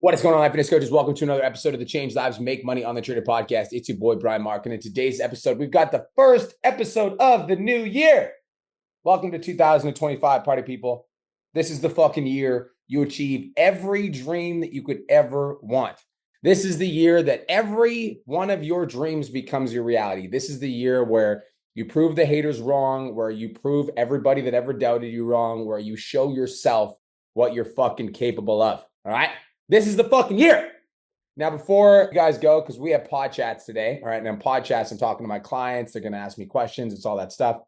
What is going on, fitness coaches? Welcome to another episode of the Change Lives Make Money on the Trader podcast. It's your boy, Brian Mark. And in today's episode, we've got the first episode of the new year. Welcome to 2025, party people. This is the fucking year you achieve every dream that you could ever want. This is the year that every one of your dreams becomes your reality. This is the year where you prove the haters wrong, where you prove everybody that ever doubted you wrong, where you show yourself what you're fucking capable of. All right? This is the fucking year. Now, before you guys go, because we have Podchats today, all right, and on Podchats, I'm talking to my clients. They're going to ask me questions. It's all that stuff.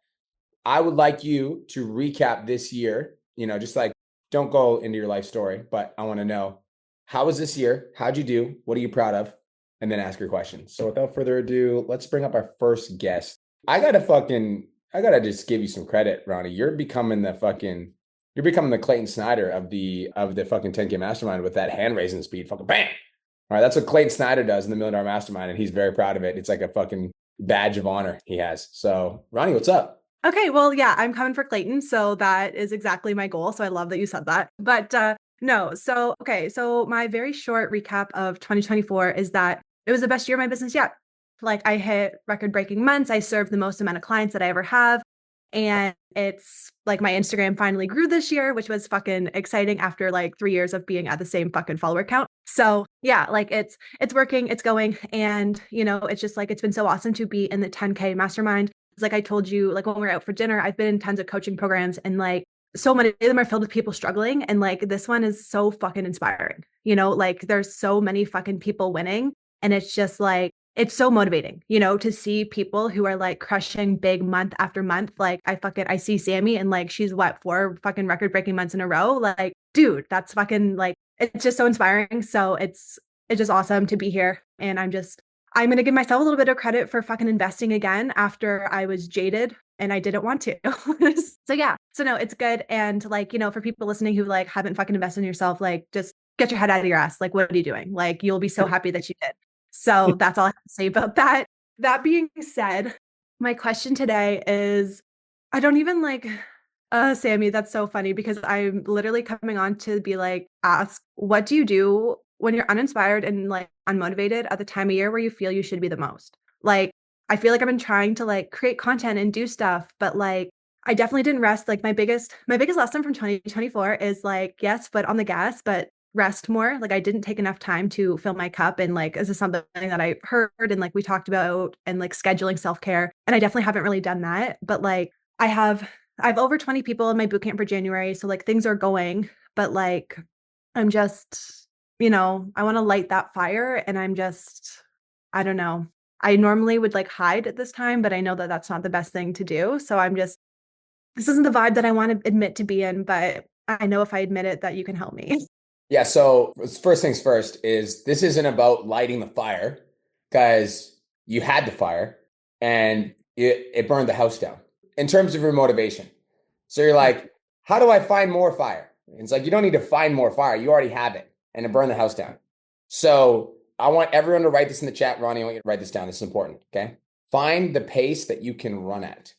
I would like you to recap this year, just like don't go into your life story, but I want to know, how was this year? How'd you do? What are you proud of? And then ask your questions. So without further ado, let's bring up our first guest. I gotta just give you some credit, Ronnie. You're becoming the Clayton Snyder of the fucking 10K Mastermind with that hand raising speed. Fucking bam. All right, that's what Clayton Snyder does in the $1 Million Mastermind, and he's very proud of it. It's like a fucking badge of honor he has. So, Ronnie, what's up? Okay, well, yeah, I'm coming for Clayton, so that is exactly my goal. So I love that you said that. But no, so my very short recap of 2024 is that it was the best year of my business yet. Like I hit record-breaking months. I served the most amount of clients that I ever have. And it's like my Instagram finally grew this year, which was fucking exciting after like 3 years of being at the same fucking follower count. So yeah, like it's working, it's going. And it's just like it's been so awesome to be in the 10K mastermind. Like I told you, like when we were out for dinner, I've been in tons of coaching programs and like so many of them are filled with people struggling. And like this one is so fucking inspiring. Like there's so many fucking people winning. And it's just like, it's so motivating, to see people who are like crushing big month after month. Like I see Sammy and like she's what, 4 fucking record breaking months in a row. Like, dude, that's fucking like, it's just so inspiring. So it's just awesome to be here. And I'm going to give myself a little bit of credit for fucking investing again after I was jaded and I didn't want to. So yeah, so no, it's good. And like, for people listening who like haven't fucking invested in yourself, like just get your head out of your ass. Like, what are you doing? Like, you'll be so happy that you did. So that's all I have to say about that. That being said, my question today is, I don't even like, Sammy, that's so funny because I'm literally coming on to be like, ask, what do you do when you're uninspired and like unmotivated at the time of year where you feel you should be the most? Like, I feel like I've been trying to like create content and do stuff, but like, I definitely didn't rest. Like my biggest lesson from 2024 is like, yes, but on the gas, but rest more. Like I didn't take enough time to fill my cup. And like, this is something that I heard and like we talked about and like scheduling self-care. And I definitely haven't really done that. But like I have over 20 people in my bootcamp for January. So like things are going, but like I'm just, I want to light that fire and I don't know. I normally would like hide at this time, but I know that that's not the best thing to do. So this isn't the vibe that I want to admit to be in, but I know if I admit it that you can help me. Yeah, so first things first is this isn't about lighting the fire because you had the fire and it burned the house down in terms of your motivation. So you're Yeah. like, how do I find more fire? And it's like, you don't need to find more fire. You already have it and it burned the house down. So I want everyone to write this in the chat. Ronnie, I want you to write this down. This is important. Okay. Find the pace that you can run at.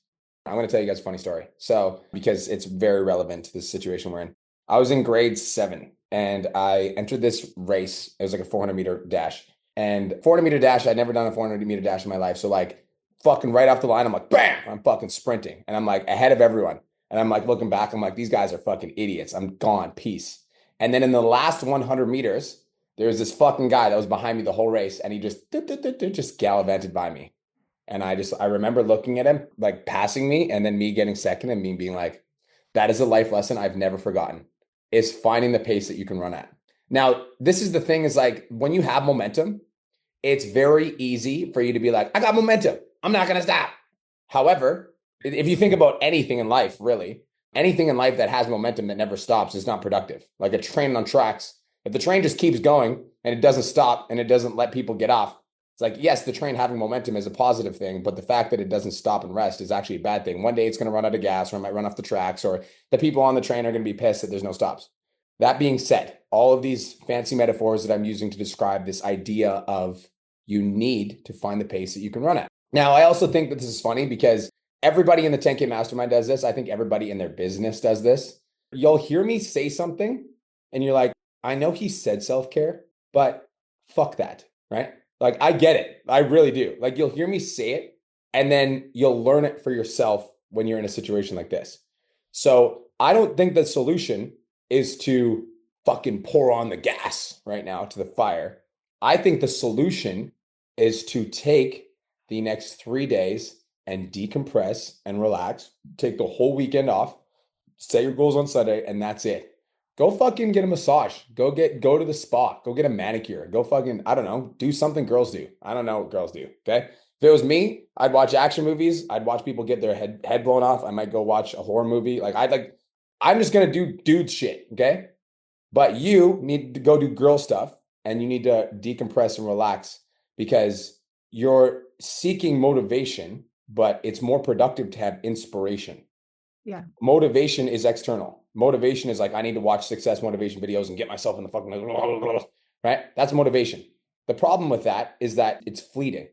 I'm going to tell you guys a funny story. So, because it's very relevant to the situation we're in. I was in grade 7 and I entered this race. It was like a 400-meter dash. And 400-meter dash, I'd never done a 400-meter dash in my life. So like fucking right off the line, I'm like, bam, I'm fucking sprinting. And I'm like ahead of everyone. And I'm like looking back, I'm like, these guys are fucking idiots. I'm gone. Peace. And then in the last 100 meters, there was this fucking guy that was behind me the whole race. And he just gallivanted by me. And I remember looking at him, like passing me, and then me getting second and me being like, that is a life lesson I've never forgotten, is finding the pace that you can run at. Now, this is the thing is like when you have momentum, it's very easy for you to be like, I got momentum. I'm not going to stop. However, if you think about anything in life, really, anything in life that has momentum that never stops is not productive. Like a train on tracks, if the train just keeps going and it doesn't stop and it doesn't let people get off, it's like, yes, the train having momentum is a positive thing, but the fact that it doesn't stop and rest is actually a bad thing. One day it's going to run out of gas or it might run off the tracks or the people on the train are going to be pissed that there's no stops. That being said, all of these fancy metaphors that I'm using to describe this idea of you need to find the pace that you can run at. Now, I also think that this is funny because everybody in the 10K Mastermind does this. I think everybody in their business does this. You'll hear me say something and you're like, I know he said self-care, but fuck that, right? Like I get it. I really do. Like you'll hear me say it and then you'll learn it for yourself when you're in a situation like this. So I don't think the solution is to fucking pour on the gas right now to the fire. I think the solution is to take the next 3 days and decompress and relax, take the whole weekend off, set your goals on Sunday, and that's it. Go fucking get a massage. Go to the spa. Go get a manicure. Go fucking, I don't know, do something girls do. I don't know what girls do. Okay. If it was me, I'd watch action movies. I'd watch people get their head blown off. I might go watch a horror movie. I'm just gonna do dude shit. Okay. But you need to go do girl stuff and you need to decompress and relax because you're seeking motivation, but it's more productive to have inspiration. Yeah. Motivation is external. Motivation is like, I need to watch success motivation videos and get myself in the fucking, right? That's motivation. The problem with that is that it's fleeting.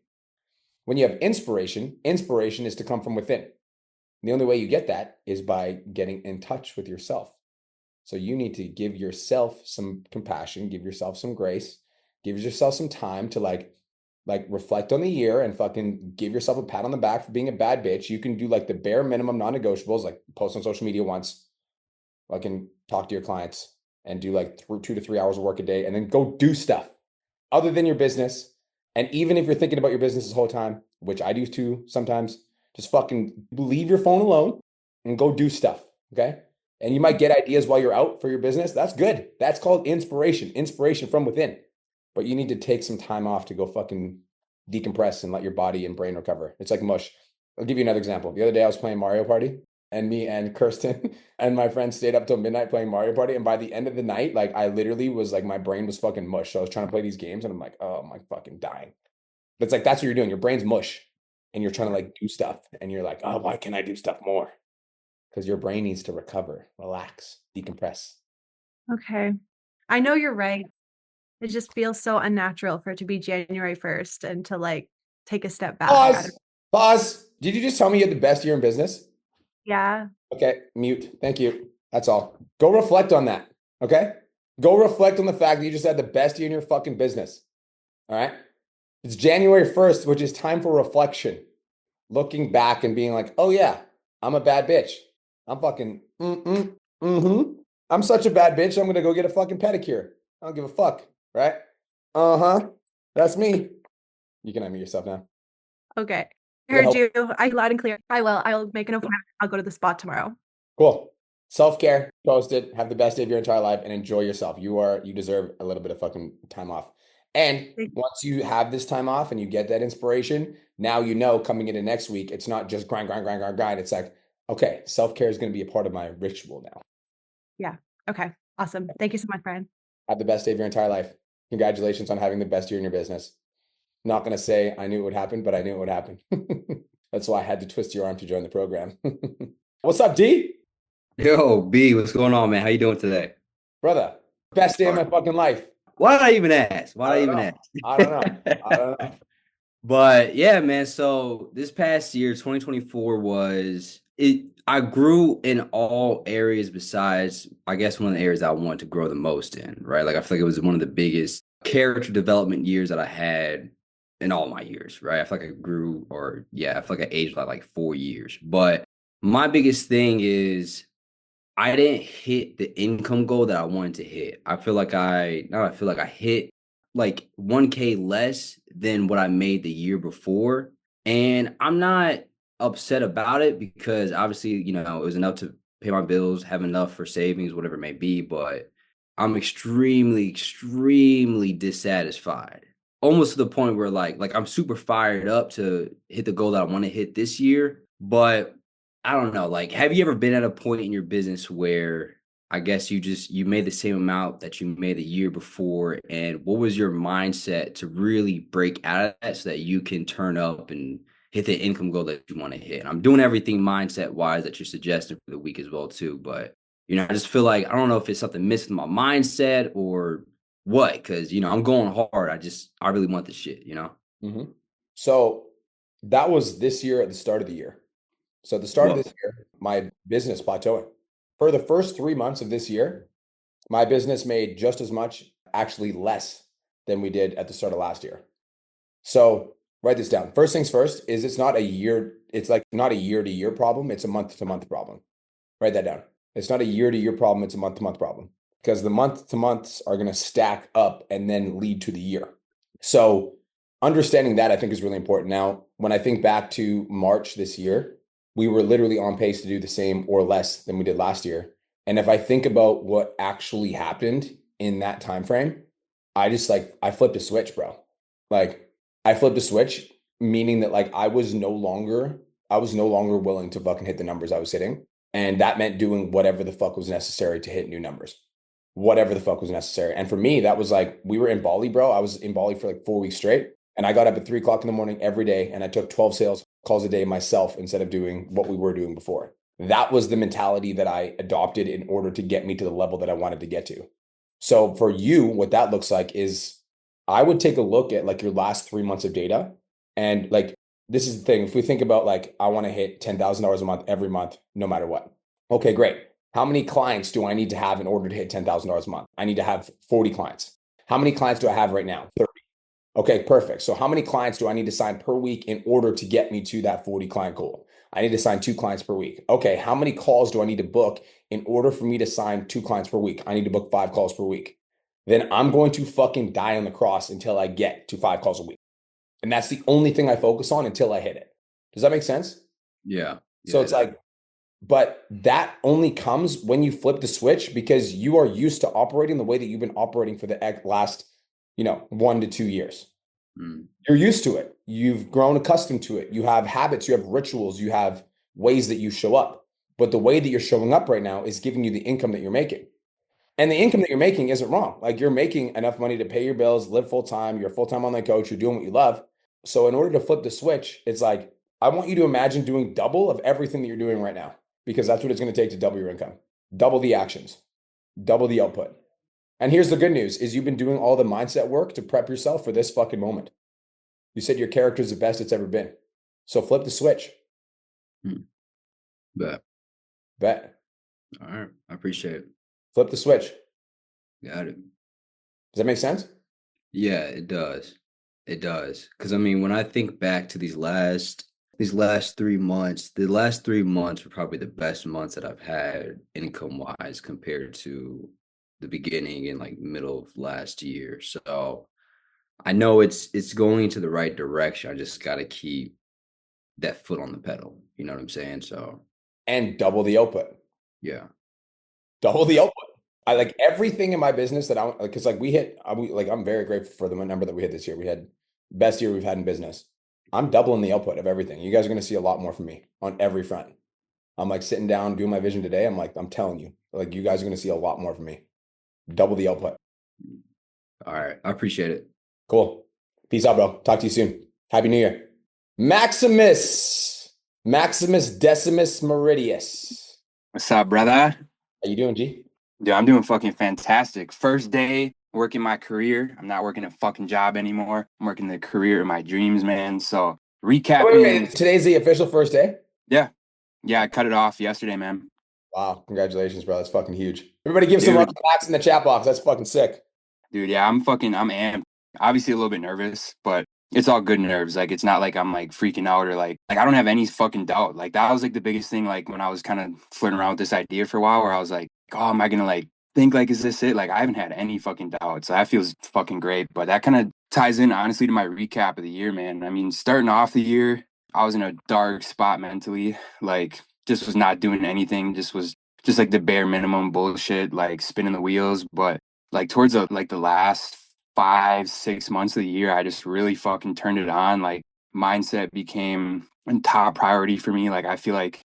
When you have inspiration, inspiration is to come from within. The only way you get that is by getting in touch with yourself. So you need to give yourself some compassion, give yourself some grace, give yourself some time to like reflect on the year and fucking give yourself a pat on the back for being a bad bitch. You can do like the bare minimum non-negotiables, like post on social media once, fucking talk to your clients and do like 2 to 3 hours of work a day and then go do stuff other than your business. And even if you're thinking about your business this whole time, which I do too sometimes, just fucking leave your phone alone and go do stuff. Okay. And you might get ideas while you're out for your business. That's good. That's called inspiration from within. But you need to take some time off to go fucking decompress and let your body and brain recover. It's like mush. I'll give you another example. The other day I was playing Mario Party and me and Kirsten and my friend stayed up till midnight playing Mario Party. And by the end of the night, like I literally was like, my brain was fucking mush. So I was trying to play these games and I'm like, oh, I'm like fucking dying. But it's like, that's what you're doing. Your brain's mush and you're trying to like do stuff. And you're like, oh, why can't I do stuff more? Because your brain needs to recover, relax, decompress. Okay. I know you're right. It just feels so unnatural for it to be January 1st and to like take a step back. I don't, Pause. Did you just tell me you had the best year in business? yeah. Okay, mute. Thank you. That's all. Go reflect on that. Okay? Go reflect on the fact that you just had the best year in your fucking business. All right? It's January 1st, which is time for reflection. Looking back and being like, oh yeah, I'm a bad bitch. I'm fucking, I'm such a bad bitch. I'm gonna go get a fucking pedicure. I don't give a fuck. Right? Uh-huh. That's me. You can unmute yourself now. Okay. I It'll heard help. you. I loud and clear. I will. I'll make an appointment. I'll go to the spot tomorrow. Cool. Self-care, post it, have the best day of your entire life and enjoy yourself. You deserve a little bit of fucking time off. And once you have this time off and you get that inspiration, now you know coming into next week, it's not just grind, grind, grind, grind, grind. It's like, okay, self-care is going to be a part of my ritual now. Yeah. Okay. Awesome. Thank you so much, Brian. Have the best day of your entire life. Congratulations on having the best year in your business. Not going to say I knew it would happen, but I knew it would happen. That's why I had to twist your arm to join the program. What's up, D? Yo, B, what's going on, man? How you doing today? Brother, best day of All my right. fucking life. Why did I even ask? I Why did I don't even know. I don't know. I ask? don't know. But yeah, man. So this past year, 2024 was it. I grew in all areas besides, I guess, one of the areas I wanted to grow the most in, right? Like I feel like it was one of the biggest character development years that I had in all my years, right? I feel like I grew, or yeah, I feel like I aged like 4 years. But my biggest thing is I didn't hit the income goal that I wanted to hit. I feel like I hit like 1K less than what I made the year before. And I'm not upset about it because obviously, it was enough to pay my bills, have enough for savings, whatever it may be. But I'm extremely, extremely dissatisfied. Almost to the point where like I'm super fired up to hit the goal that I want to hit this year. But I don't know. Like, have you ever been at a point in your business where I guess you made the same amount that you made the year before, and what was your mindset to really break out of that so that you can turn up and hit the income goal that you want to hit? And I'm doing everything mindset wise that you're suggesting for the week as well too, but I just feel like I don't know if it's something missing in my mindset or what, because I'm going hard. I really want this shit. Mhm. So that was this year at the start of the year. So at the start of Well, this year, my business plateauing. For the first 3 months of this year, My business made just as much, actually less than we did at the start of last year. So write this down. First things first is it's not a year. It's like not a year to year problem. It's a month to month problem. Write that down. It's not a year to year problem. It's a month to month problem because the month to months are going to stack up and then lead to the year. So understanding that I think is really important. Now, when I think back to March this year, we were literally on pace to do the same or less than we did last year. And if I think about what actually happened in that time frame, I just like I flipped a switch, bro. Like I flipped a switch, meaning that like I was no longer willing to fucking hit the numbers I was hitting. And that meant doing whatever the fuck was necessary to hit new numbers. Whatever the fuck was necessary. And for me, that was like we were in Bali, bro. I was in Bali for like 4 weeks straight. And I got up at 3 o'clock in the morning every day and I took 12 sales calls a day myself instead of doing what we were doing before. That was the mentality that I adopted in order to get me to the level that I wanted to get to. So for you, what that looks like is I would take a look at like your last 3 months of data. And like, this is the thing. If we think about like, I want to hit $10,000 a month every month, no matter what. Okay, great. How many clients do I need to have in order to hit $10,000 a month? I need to have 40 clients. How many clients do I have right now? 30. Okay, perfect. So how many clients do I need to sign per week in order to get me to that 40 client goal? I need to sign 2 clients per week. Okay, how many calls do I need to book in order for me to sign 2 clients per week? I need to book 5 calls per week. Then I'm going to fucking die on the cross until I get to 5 calls a week. And that's the only thing I focus on until I hit it. Does that make sense? Yeah. So it's like, but that only comes when you flip the switch because you are used to operating the way that you've been operating for the last, 1 to 2 years. You're used to it. You've grown accustomed to it. You have habits, you have rituals, you have ways that you show up. But the way that you're showing up right now is giving you the income that you're making. And the income that you're making isn't wrong. Like you're making enough money to pay your bills, live full time, you're a full-time online coach, you're doing what you love. So in order to flip the switch, it's like, I want you to imagine doing double of everything that you're doing right now, because that's what it's going to take to double your income, double the actions, double the output. And here's the good news is you've been doing all the mindset work to prep yourself for this fucking moment. You said your character is the best it's ever been. So flip the switch. Bet. All right. I appreciate it. Flip the switch. Got it. Does that make sense? Yeah, it does. It does. Because I mean, when I think back to these last 3 months, the last 3 months were probably the best months that I've had income wise compared to the beginning and like middle of last year. So I know it's going into the right direction. I just got to keep that foot on the pedal. You know what I'm saying? So And double the output. yeah. Double the output. I like everything in my business that I because like I'm very grateful for the number that we hit this year. We had best year we've had in business. I'm doubling the output of everything. You guys are going to see a lot more from me on every front. I'm like sitting down doing my vision today. I'm telling you, like you guys are going to see a lot more from me. Double the output. All right. I appreciate it. Cool. Peace out, bro. Talk to you soon. Happy New Year. Maximus Decimus Meridius. What's up, brother? How you doing, G? Dude, I'm doing fucking fantastic. First day working my career. I'm not working a fucking job anymore. I'm working the career of my dreams, man. So recapping. Wait. Today's the official first day? Yeah. Yeah, I cut it off yesterday, man. Wow. Congratulations, bro. That's fucking huge. Everybody give some love to Max in the chat box. That's fucking sick. Dude, yeah, I'm amped. Obviously a little bit nervous, but it's all good nerves. Like, it's not like I'm like freaking out or like I don't have any fucking doubt. Like that was like the biggest thing, like when I was kind of flirting around with this idea for a while where I was like, oh, am I gonna like think like, is this it? Like I haven't had any fucking doubt. So that feels fucking great. But that kind of ties in honestly to my recap of the year, man. I mean, starting off the year, I was in a dark spot mentally, like just was not doing anything, just was just like the bare minimum bullshit, like spinning the wheels. But like towards the last 5-6 months of the year, I just really fucking turned it on. Like mindset became a top priority for me. Like I feel like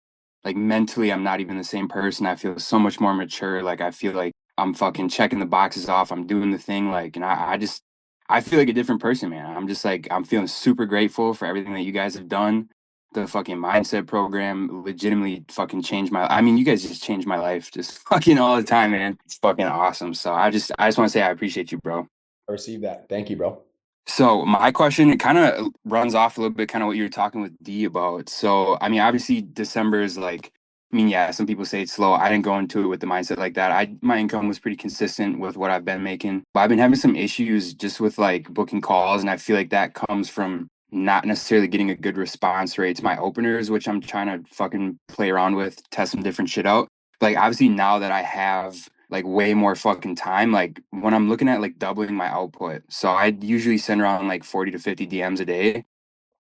mentally I'm not even the same person. I feel so much more mature. Like I feel like I'm fucking checking the boxes off. I'm doing the thing. Like, and I feel like a different person, man. I'm just like, I'm feeling super grateful for everything that you guys have done. The fucking mindset program legitimately fucking changed I mean, you guys just changed my life just fucking all the time, man. It's fucking awesome. So I just want to say I appreciate you, bro. I received that. Thank you, bro. So my question, it kind of runs off a little bit, kind of what you were talking with D about. So, I mean, obviously December is like I mean, yeah, some people say it's slow. I didn't go into it with the mindset like that. My income was pretty consistent with what I've been making. But I've been having some issues just with like booking calls, and I feel like that comes from not necessarily getting a good response rate to my openers, which I'm trying to fucking play around with, test some different shit out. Like obviously now that I have like way more fucking time, like when I'm looking at like doubling my output, so I usually send around like 40 to 50 DMs a day.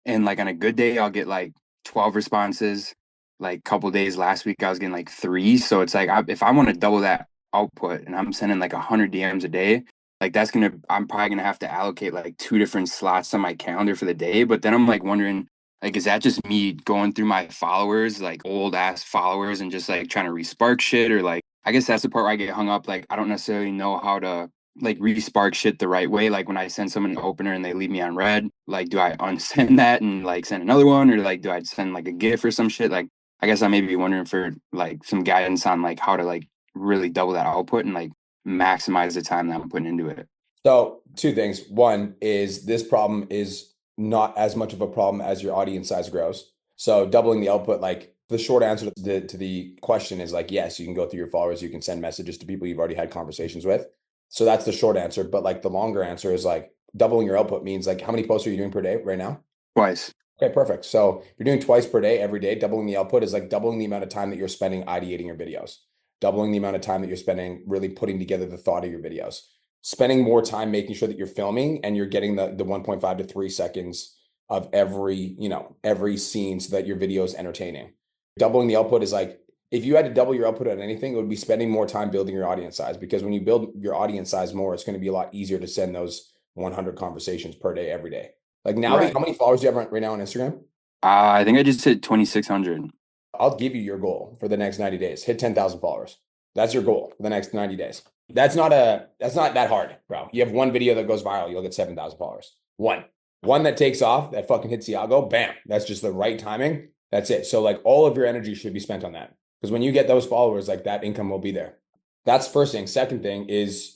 And like on a good day, I'll get like 12 responses. Like a couple days last week, I was getting like three. So it's like if I want to double that output and I'm sending like 100 DMs a day, like I'm probably gonna have to allocate like two different slots on my calendar for the day. But then I'm like wondering, like, is that just me going through my followers, like old ass followers, and just like trying to respark shit? Or like, I guess that's the part where I get hung up. Like, I don't necessarily know how to like respark shit the right way. Like when I send someone an opener and they leave me on red, like do I unsend that and like send another one, or like do I send like a GIF or some shit? Like I guess I may be wondering for like some guidance on like how to like really double that output and like maximize the time that I'm putting into it. So two things. One is this problem is not as much of a problem as your audience size grows. So doubling the output, like the short answer to the question is like, yes, you can go through your followers, you can send messages to people you've already had conversations with. So that's the short answer. But like the longer answer is like doubling your output means like how many posts are you doing per day right now? Twice. Okay, perfect. So if you're doing twice per day, every day, doubling the output is like doubling the amount of time that you're spending ideating your videos, doubling the amount of time that you're spending really putting together the thought of your videos, spending more time making sure that you're filming and you're getting the 1.5 to 3 seconds of every scene so that your video is entertaining. Doubling the output is like if you had to double your output on anything, it would be spending more time building your audience size, because when you build your audience size more, it's going to be a lot easier to send those 100 conversations per day, every day. Like now, Right. how many followers do you have right now on Instagram? I think I just hit 2,600. I'll give you your goal for the next 90 days. Hit 10,000 followers. That's your goal for the next 90 days. That's not that hard, bro. You have one video that goes viral, you'll get 7,000 followers. One that takes off, that fucking hits the algo, bam. That's just the right timing. That's it. So like all of your energy should be spent on that. Because when you get those followers, like that income will be there. That's first thing. Second thing is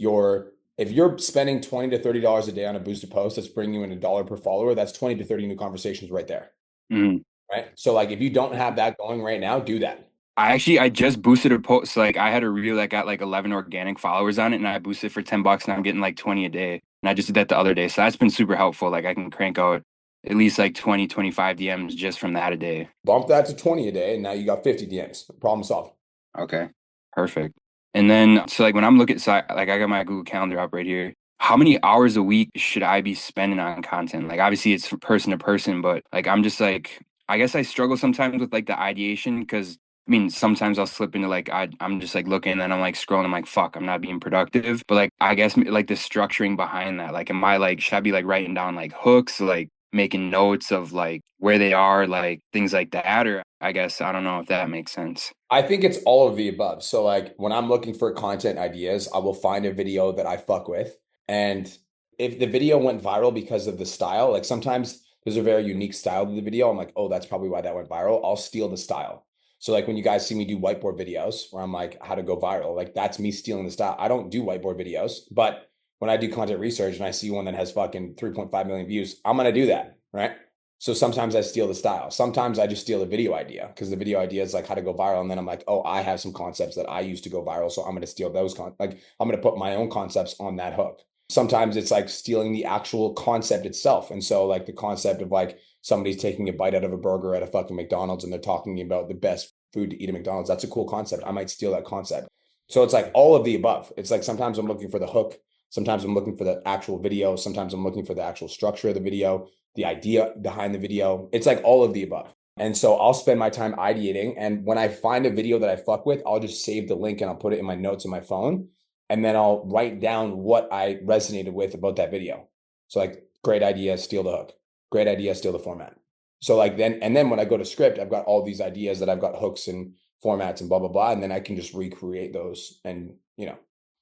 if you're spending $20 to $30 a day on a boosted post that's bringing you in $1 per follower, that's 20 to 30 new conversations right there. Mm. Right. So like if you don't have that going right now, do that. I just boosted a post. Like I had a reel that got like 11 organic followers on it, and I boosted for $10 and I'm getting like 20 a day. And I just did that the other day. So that's been super helpful. Like I can crank out at least like 20, 25 DMs just from that a day. Bump that to 20 a day, and now you got 50 DMs. Problem solved. Okay. Perfect. And then so like when I'm looking, so like I got my Google Calendar up right here. How many hours a week should I be spending on content? Like obviously it's from person to person, but like I'm just like I guess I struggle sometimes with like the ideation because I mean sometimes I'll slip into like I'm just like looking and then I'm like scrolling. I'm like fuck, I'm not being productive. But like I guess like the structuring behind that, like am I like should I be like writing down like hooks, like making notes of like where they are, like things like that, or I guess I don't know if that makes sense. I think it's all of the above. So like when I'm looking for content ideas, I will find a video that I fuck with. And if the video went viral because of the style, like sometimes there's a very unique style to the video. I'm like, oh, that's probably why that went viral. I'll steal the style. So like when you guys see me do whiteboard videos where I'm like, how to go viral, like that's me stealing the style. I don't do whiteboard videos, but when I do content research and I see one that has fucking 3.5 million views, I'm going to do that. Right. So sometimes I steal the style. Sometimes I just steal a video idea because the video idea is like how to go viral. And then I'm like, oh, I have some concepts that I used to go viral. So I'm going to steal those. Like I'm going to put my own concepts on that hook. Sometimes it's like stealing the actual concept itself. And so like the concept of like somebody's taking a bite out of a burger at a fucking McDonald's and they're talking about the best food to eat at McDonald's. That's a cool concept. I might steal that concept. So it's like all of the above. It's like sometimes I'm looking for the hook. Sometimes I'm looking for the actual video. Sometimes I'm looking for the actual structure of the video, the idea behind the video. It's like all of the above. And so I'll spend my time ideating. And when I find a video that I fuck with, I'll just save the link and I'll put it in my notes on my phone. And then I'll write down what I resonated with about that video. So like great idea, steal the hook. Great idea, steal the format. So like then when I go to script, I've got all these ideas that I've got hooks and formats and blah, blah, blah. And then I can just recreate those and,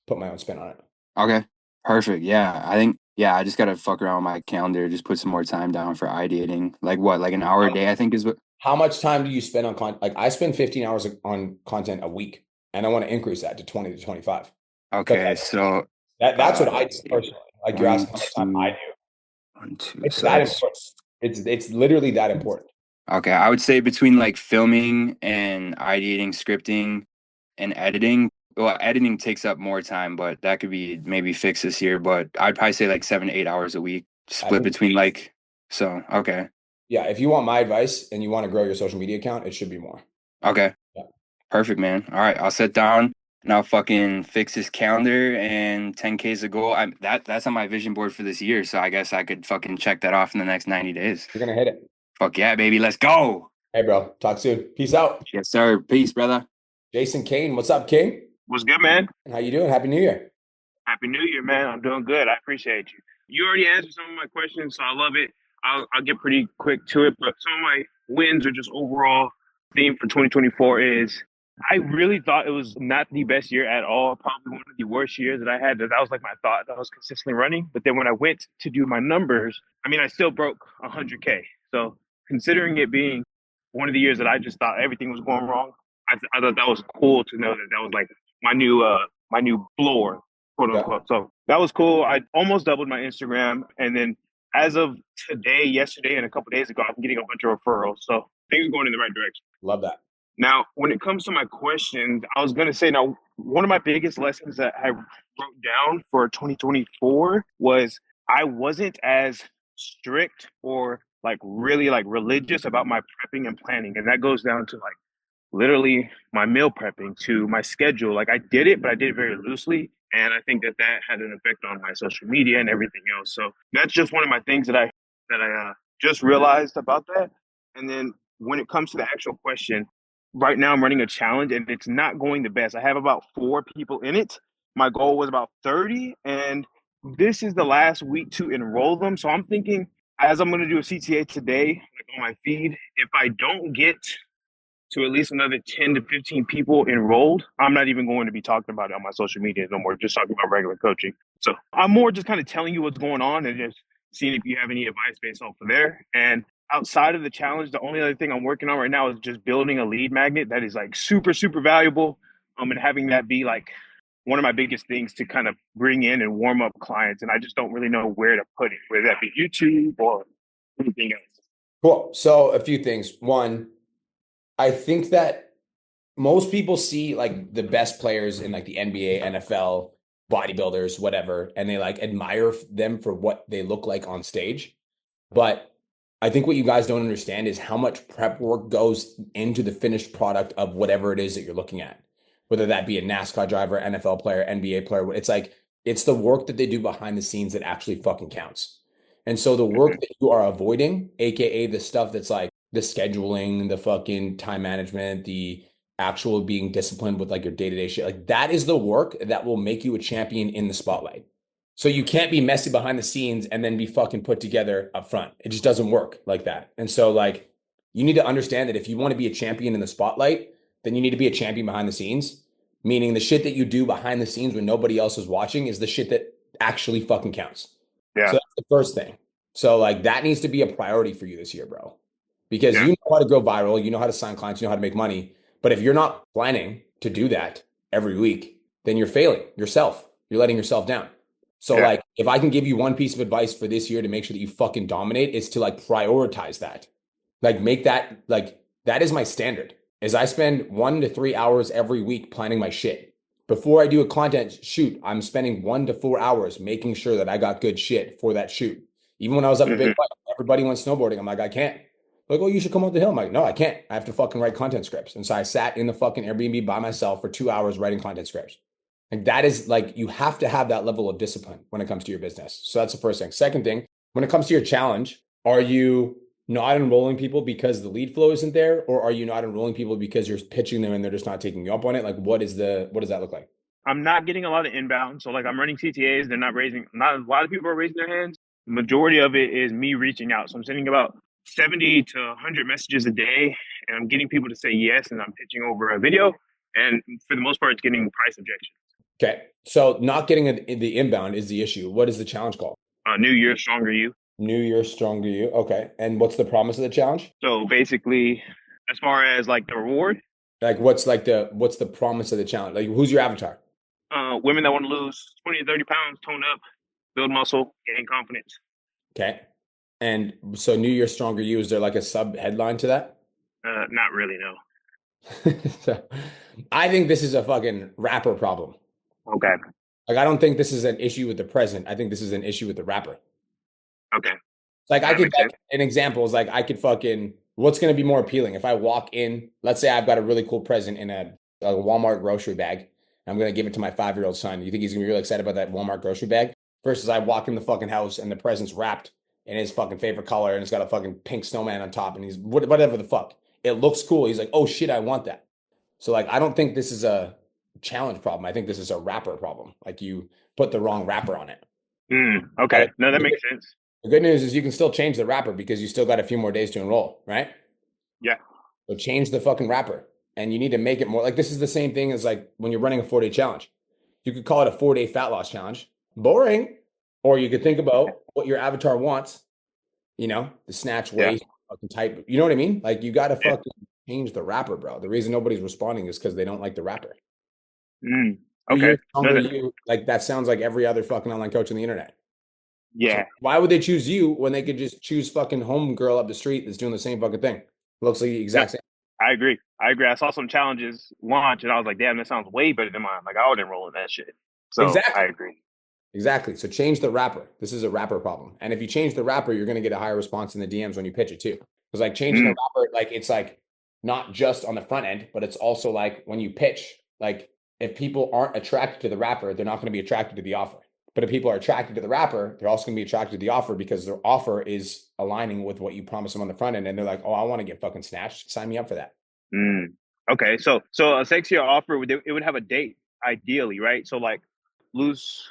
put my own spin on it. Okay. Perfect. Yeah. I think, yeah, I just got to fuck around with my calendar, just put some more time down for ideating. Like what? Like an hour a day, I think is what. How much time do you spend on content? Like I spend 15 hours on content a week and I want to increase that to 20 to 25. Okay. So, That's what I do let's see. personally. Like you're asking how much time I do. One, two. It's So that that's important. It's literally that important. Okay, I would say between like filming and ideating, scripting, and editing. Well, editing takes up more time, but that could be maybe fixed this year. But I'd probably say like 7 to 8 hours a week, I split think, between like. So okay, yeah, if you want my advice and you want to grow your social media account, it should be more. okay, Yeah. perfect, man. All right, I'll sit down and I'll fucking fix this calendar and 10K is a goal. That's on my vision board for this year, so I guess I could fucking check that off in the next 90 days. You're gonna hit it. Fuck yeah, baby, let's go. Hey, bro. Talk soon. Peace out. Yes, sir. Peace, brother. Jason Kane, what's up, King? What's good, man? How you doing? Happy New Year. Happy New Year, man. I'm doing good. I appreciate you. You already answered some of my questions, so I love it. I'll get pretty quick to it, but some of my wins are just overall theme for 2024 is I really thought it was not the best year at all. Probably one of the worst years that I had. That was like my thought that I was consistently running. But then when I went to do my numbers, I mean, I still broke 100K. So considering it being one of the years that I just thought everything was going wrong, I thought that was cool to know that that was like my new floor, quote Yeah. unquote. So that was cool. I almost doubled my Instagram, and then as of today, yesterday, and a couple days ago, I'm getting a bunch of referrals. So things are going in the right direction. Love that. Now, when it comes to my questions, I was going to say now one of my biggest lessons that I wrote down for 2024 was I wasn't as strict or like really like religious about my prepping and planning, and that goes down to like literally my meal prepping to my schedule. Like I did it, but I did it very loosely. And I think that that had an effect on my social media and everything else. So that's just one of my things that I just realized about that. And then when it comes to the actual question, right now I'm running a challenge and it's not going the best. I have about 4 people in it. My goal was about 30, and this is the last week to enroll them. So I'm thinking, as I'm going to do a CTA today, like on my feed, if I don't get to at least another 10 to 15 people enrolled, I'm not even going to be talking about it on my social media no more, just talking about regular coaching. So I'm more just kind of telling you what's going on and just seeing if you have any advice based off of there. And outside of the challenge, the only other thing I'm working on right now is just building a lead magnet that is like super, super valuable. And having that be like one of my biggest things to kind of bring in and warm up clients. And I just don't really know where to put it, whether that be YouTube or anything else. Cool. So a few things. One, I think that most people see like the best players in like the NBA, NFL, bodybuilders, whatever, and they like admire them for what they look like on stage. But I think what you guys don't understand is how much prep work goes into the finished product of whatever it is that you're looking at, whether that be a NASCAR driver, NFL player, NBA player. It's like, it's the work that they do behind the scenes that actually fucking counts. And so the work that you are avoiding, AKA the stuff that's like the scheduling, the fucking time management, the actual being disciplined with like your day-to-day shit, like that is the work that will make you a champion in the spotlight. So you can't be messy behind the scenes and then be fucking put together up front. It just doesn't work like that. And so like you need to understand that if you want to be a champion in the spotlight, then you need to be a champion behind the scenes. Meaning the shit that you do behind the scenes when nobody else is watching is the shit that actually fucking counts. Yeah. So that's the first thing. So like that needs to be a priority for you this year, bro. Because Yeah. you know how to go viral, you know how to sign clients, you know how to make money. But if you're not planning to do that every week, then you're failing yourself. You're letting yourself down. So Yeah. like if I can give you one piece of advice for this year to make sure that you fucking dominate, is to like prioritize that. Like make that like that is my standard. Is I spend 1 to 3 hours every week planning my shit. Before I do a content shoot, I'm spending 1 to 4 hours making sure that I got good shit for that shoot. Even when I was up at Big Bike, everybody went snowboarding. I'm like, I can't. Like, oh, you should come up the hill. I'm like, no, I can't. I have to fucking write content scripts. And so I sat in the fucking Airbnb by myself for 2 hours writing content scripts. Like that is like, you have to have that level of discipline when it comes to your business. So that's the first thing. Second thing, when it comes to your challenge, are you not enrolling people because the lead flow isn't there? Or are you not enrolling people because you're pitching them and they're just not taking you up on it? Like, what does that look like? I'm not getting a lot of inbound. So like I'm running CTAs, they're not a lot of people are raising their hands. The majority of it is me reaching out. So I'm sending about 70 to 100 messages a day, and I'm getting people to say yes, and I'm pitching over a video. And for the most part, it's getting price objections. Okay. So not getting the inbound is the issue. What is the challenge called? New Year, Stronger You. New Year, Stronger You. Okay. And what's the promise of the challenge? So basically, as far as like the reward, Like what's the promise of the challenge? Like who's your avatar? women that want to lose 20 to 30 pounds, tone up, build muscle, gain confidence. Okay. And so New Year Stronger You, is there like a sub headline to that? Not really, no. So, I think this is a fucking rapper problem. Okay. Like, I don't think this is an issue with the present. I think this is an issue with the rapper. Okay. Like, I That could, makes sense. like, an example is like, I could fucking, what's going to be more appealing? If I walk in, let's say I've got a really cool present in a Walmart grocery bag. I'm going to give it to my 5-year-old son. You think he's going to be really excited about that Walmart grocery bag? Versus I walk in the fucking house and the present's wrapped in his fucking favorite color and it's got a fucking pink snowman on top and he's whatever the fuck. It looks cool. He's like, oh shit, I want that. So like, I don't think this is a challenge problem. I think this is a wrapper problem. Like you put the wrong wrapper on it. Okay. But No, that makes sense. the good news is you can still change the wrapper because you still got a few more days to enroll, right? Yeah. So change the fucking wrapper. And you need to make it more like this is the same thing as like when you're running a 4-day challenge. You could call it a 4-day fat loss challenge. Boring. Or you could think about what your avatar wants, the snatch Yeah. waist, fucking type. You know what I mean? Like you got to Yeah. fucking change the wrapper, bro. The reason nobody's responding is because they don't like the wrapper. Okay. You're No, stronger you. Like that sounds like every other fucking online coach on the internet. yeah. So why would they choose you when they could just choose fucking home girl up the street that's doing the same fucking thing? Looks like the exact same. I agree. I saw some challenges launch and I was like, damn, that sounds way better than mine. Like I would enroll in that shit. So Exactly. I agree. Exactly. So change the wrapper. This is a wrapper problem. And if you change the wrapper, you're going to get a higher response in the DMs when you pitch it too. Because like changing the wrapper, like it's like not just on the front end, but it's also like when you pitch, like if people aren't attracted to the wrapper, they're not going to be attracted to the offer. But if people are attracted to the wrapper, they're also going to be attracted to the offer because their offer is aligning with what you promise them on the front end. And they're like, oh, I want to get fucking snatched. Sign me up for that. Okay. So a sexier offer it would have a date ideally, right? So like lose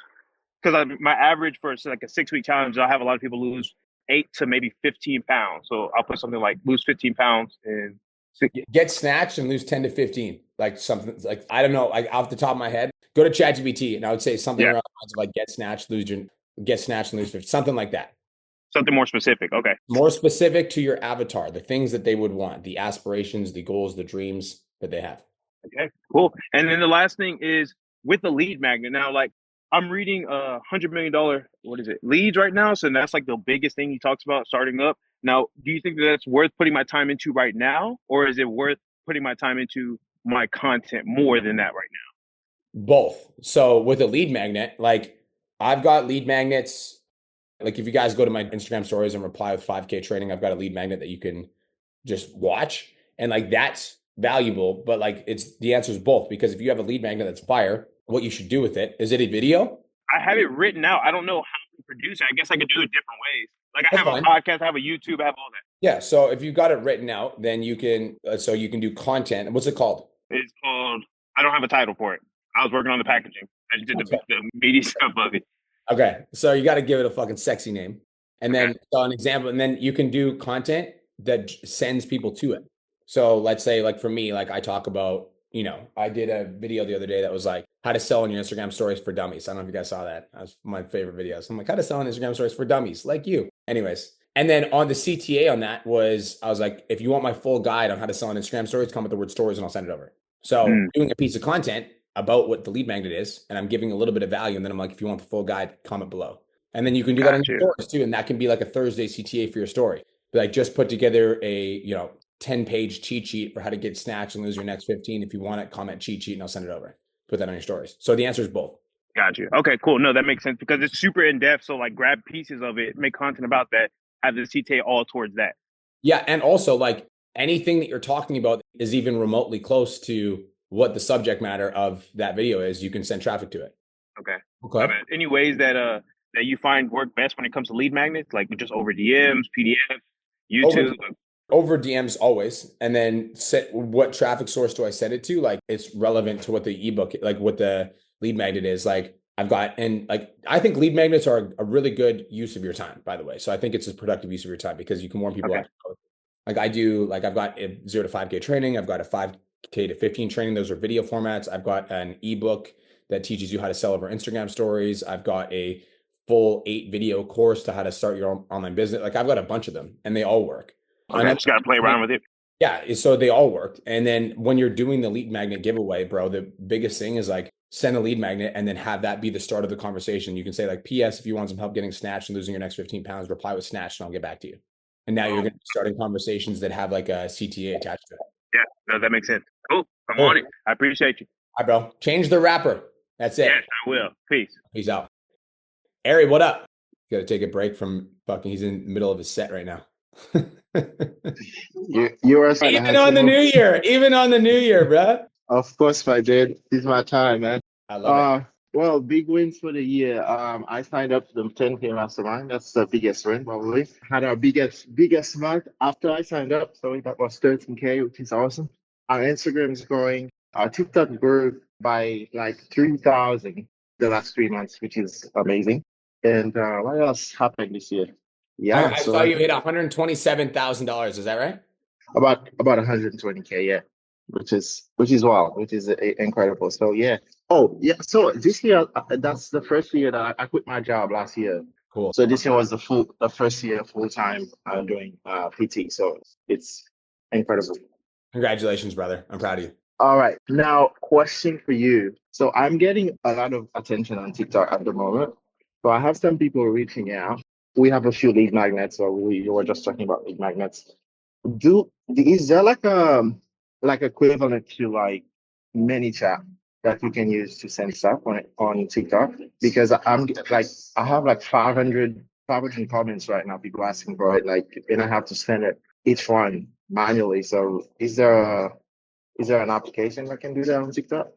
because my average for like a 6-week challenge, I'll have a lot of people lose 8 to maybe 15 pounds. So I'll put something like lose 15 pounds in Get snatched and lose 10 to 15. Like something like, I don't know, like off the top of my head, go to ChatGPT and I would say something around the lines of like get snatched and lose 50, something like that. Something more specific. Okay. More specific to your avatar, the things that they would want, the aspirations, the goals, the dreams that they have. Okay, cool. And then the last thing is with the lead magnet. Now, like I'm reading $100 million, what is it, leads right now. So that's like the biggest thing he talks about starting up. Now, do you think that that's worth putting my time into right now? Or is it worth putting my time into my content more than that right now? Both. So with a lead magnet, like I've got lead magnets. Like if you guys go to my Instagram stories and reply with 5K training, I've got a lead magnet that you can just watch. And like that's valuable, but like the answer is both because if you have a lead magnet that's fire, what you should do with it, is it a video? I have it written out. I don't know how to produce it. I guess I could do it different ways. Like I That's have fine. a podcast, I have a YouTube, I have all that. Yeah. So if you got it written out, then you can, so you can do content. What's it called? It's called, I don't have a title for it. I was working on the packaging. I just did Okay. the media stuff of it. Okay. So you got to give it a fucking sexy name. And then so an example, and then you can do content that sends people to it. So let's say like for me, like I talk about, I did a video the other day that was like how to sell on your Instagram stories for dummies. I don't know if you guys saw that. That's my favorite videos. I'm like, how to sell on Instagram stories for dummies like you. Anyways. And then on the CTA on that I was like, if you want my full guide on how to sell on Instagram stories, comment the word stories and I'll send it over. So doing a piece of content about what the lead magnet is, and I'm giving a little bit of value. And then I'm like, if you want the full guide, comment below. And then you can do that on your stories too. And that can be like a Thursday CTA for your story. Like just put together a, 10-page cheat sheet for how to get snatched and lose your next 15. If you want it, comment cheat sheet and I'll send it over. Put that on your stories. So the answer is both. Got you. Okay, cool. No, that makes sense because it's super in depth. So like grab pieces of it, make content about that, have the CTA all towards that. Yeah. And also like anything that you're talking about is even remotely close to what the subject matter of that video is, you can send traffic to it. Okay. Any ways that that you find work best when it comes to lead magnets, like just over DMs, PDF, YouTube? Over DMs always. And then set what traffic source do I send it to? Like it's relevant to what the ebook, like what the lead magnet is. Like I think lead magnets are a really good use of your time, by the way. So I think it's a productive use of your time because you can warm people up. Like I do, like I've got a 0 to 5K training. I've got a 5K to 15 training. Those are video formats. I've got an ebook that teaches you how to sell over Instagram stories. I've got a full 8 video course to how to start your online business. Like I've got a bunch of them and they all work. Okay, I just got to play around with it. Yeah. So they all work. And then when you're doing the lead magnet giveaway, bro, the biggest thing is like send a lead magnet, and then have that be the start of the conversation. You can say like, P.S. if you want some help getting snatched and losing your next 15 pounds, reply with snatched and I'll get back to you. And now you're going to be starting conversations that have like a CTA attached to it. Yeah, no, that makes sense. Cool. I'm Cool. on it. I appreciate you. All right, bro. Change the wrapper. That's it. Yes, I will. Peace. Peace out. Ari, what up? Got to take a break from fucking, he's in the middle of his set right now. You were Even on the new year, bro. Of course, I did. This is my time, man. I love it. Well, big wins for the year. I signed up to the 10K Mastermind. That's the biggest win, probably. Had our biggest month after I signed up. So that was 13K, which is awesome. Our Instagram is growing. Our TikTok grew by like 3,000 the last 3 months, which is amazing. And what else happened this year? Yeah, I saw you hit $127,000. Is that right? about 120K, yeah, which is wild, which is incredible. So yeah. Oh yeah. So this year, that's the first year that I quit my job last year. Cool. So this year was the first year full time doing PT. So it's incredible. Congratulations, brother. I'm proud of you. All right. Now, question for you. So I'm getting a lot of attention on TikTok at the moment. So I have some people reaching out. We have a few lead magnets, or we were just talking about lead magnets. Is there like equivalent to like ManyChat that you can use to send stuff on TikTok? Because I'm like I have like 500 comments right now, people asking for it, like, and I have to send it each one manually. So is there an application that can do that on TikTok?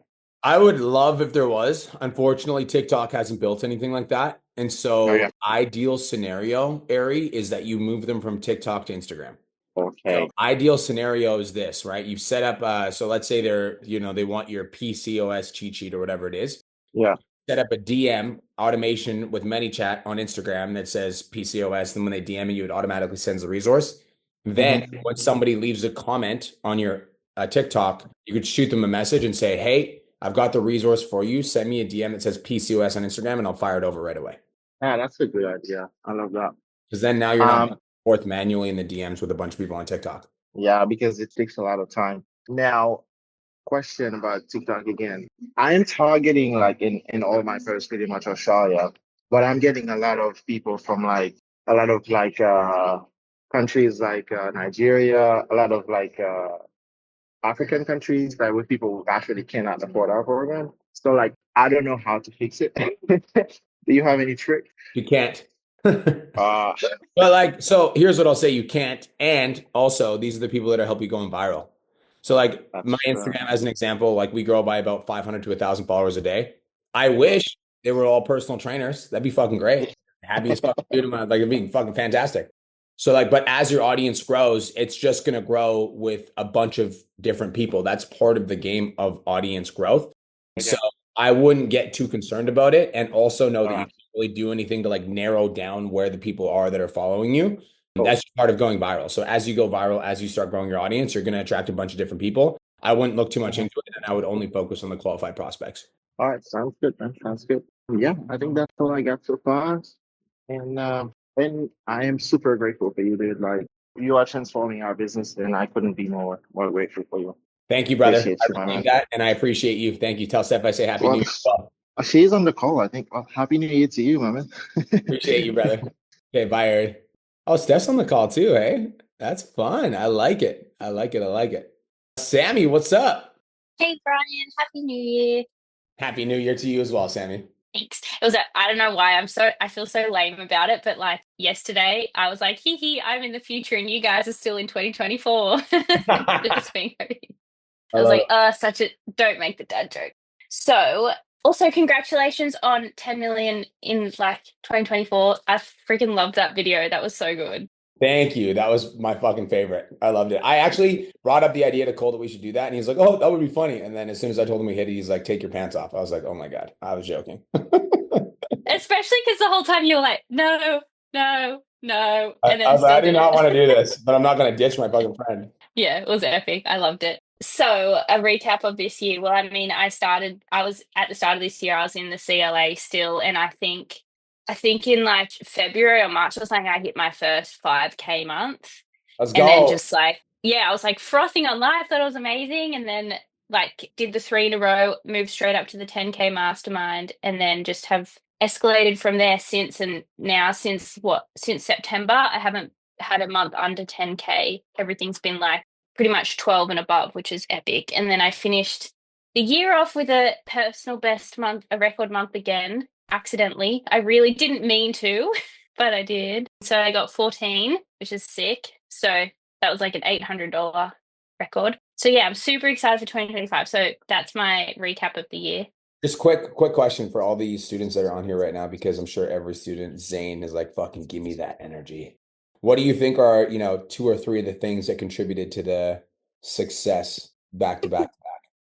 I would love if there was. Unfortunately, TikTok hasn't built anything like that. And so ideal scenario, Ari, is that you move them from TikTok to Instagram. Okay. So ideal scenario is this, right? You've set up, so let's say they want your PCOS cheat sheet or whatever it is. Yeah. Set up a DM automation with ManyChat on Instagram that says PCOS. And when they DM you, it automatically sends the resource. Then when somebody leaves a comment on your TikTok, you could shoot them a message and say, hey, I've got the resource for you. Send me a DM that says PCOS on Instagram and I'll fire it over right away. Yeah, that's a good idea. I love that. Because then now you're not forth manually in the DMs with a bunch of people on TikTok. Yeah, because it takes a lot of time. Now, question about TikTok again. I am targeting like in all my posts pretty much Australia, but I'm getting a lot of people from like a lot of like countries like Nigeria, a lot of like African countries that with people who actually cannot afford our program. So like I don't know how to fix it. Do you have any trick? You can't. But like, so here's what I'll say: you can't. And also, these are the people that are helping you going viral. So like my Instagram, as an example, like we grow by about 500 to 1,000 followers a day. I wish they were all personal trainers. That'd be fucking great. Happy as fucking dude. Like it'd be fucking fantastic. So like, but as your audience grows, it's just going to grow with a bunch of different people. That's part of the game of audience growth. Okay. So I wouldn't get too concerned about it. And also know that you can't really do anything to like narrow down where the people are that are following you. Cool. That's part of going viral. So as you go viral, as you start growing your audience, you're going to attract a bunch of different people. I wouldn't look too much into it, and I would only focus on the qualified prospects. All right. Sounds good, man. Sounds good. Yeah, I think that's all I got so far. And I am super grateful for you, dude. Like you are transforming our business, and I couldn't be more grateful for you. Thank you, brother. I appreciate that, and I appreciate you. Thank you. Tell Steph I say Happy New Year as well. She's on the call, I think. Well, Happy New Year to you, man. Appreciate you, brother. Okay, bye, Ari. Oh, Steph's on the call too, hey? That's fun. I like it. I like it. Sammy, what's up? Hey, Brian. Happy New Year. Happy New Year to you as well, Sammy. Thanks. I don't know why I feel so lame about it, but like yesterday I was like, hee, I'm in the future and you guys are still in 2024. Just being I was like, don't make the dad joke. So also congratulations on 10 million in like 2024. I freaking loved that video. That was so good. Thank you. That was my fucking favorite. I loved it. I actually brought up the idea to Cole that we should do that. And he's like, oh, that would be funny. And then as soon as I told him we hit it, he's like, take your pants off. I was like, oh my God, I was joking. Especially because the whole time you were like, no. And then I was like, I do not want to do this, but I'm not going to ditch my fucking friend. Yeah, it was epic. I loved it. So a recap of this year. Well, I mean, I was at the start of this year, I was in the CLA still. And I think in like February or March or something, I hit my first 5K month. Let's go. And then just like, I was like frothing on life. Thought it was amazing. And then like did the 3 in a row, moved straight up to the 10K mastermind, and then just have escalated from there since. And now since September, I haven't had a month under 10K. Everything's been like pretty much 12 and above, which is epic. And then I finished the year off with a personal best month, a record month again, accidentally. I really didn't mean to, but I did. So I got 14, which is sick. So that was like an $800 record. So yeah, I'm super excited for 2025. So that's my recap of the year. Just quick question for all these students that are on here right now, because I'm sure every student, Zane, is like, fucking give me that energy. What do you think are, 2 or 3 of the things that contributed to the success back to back?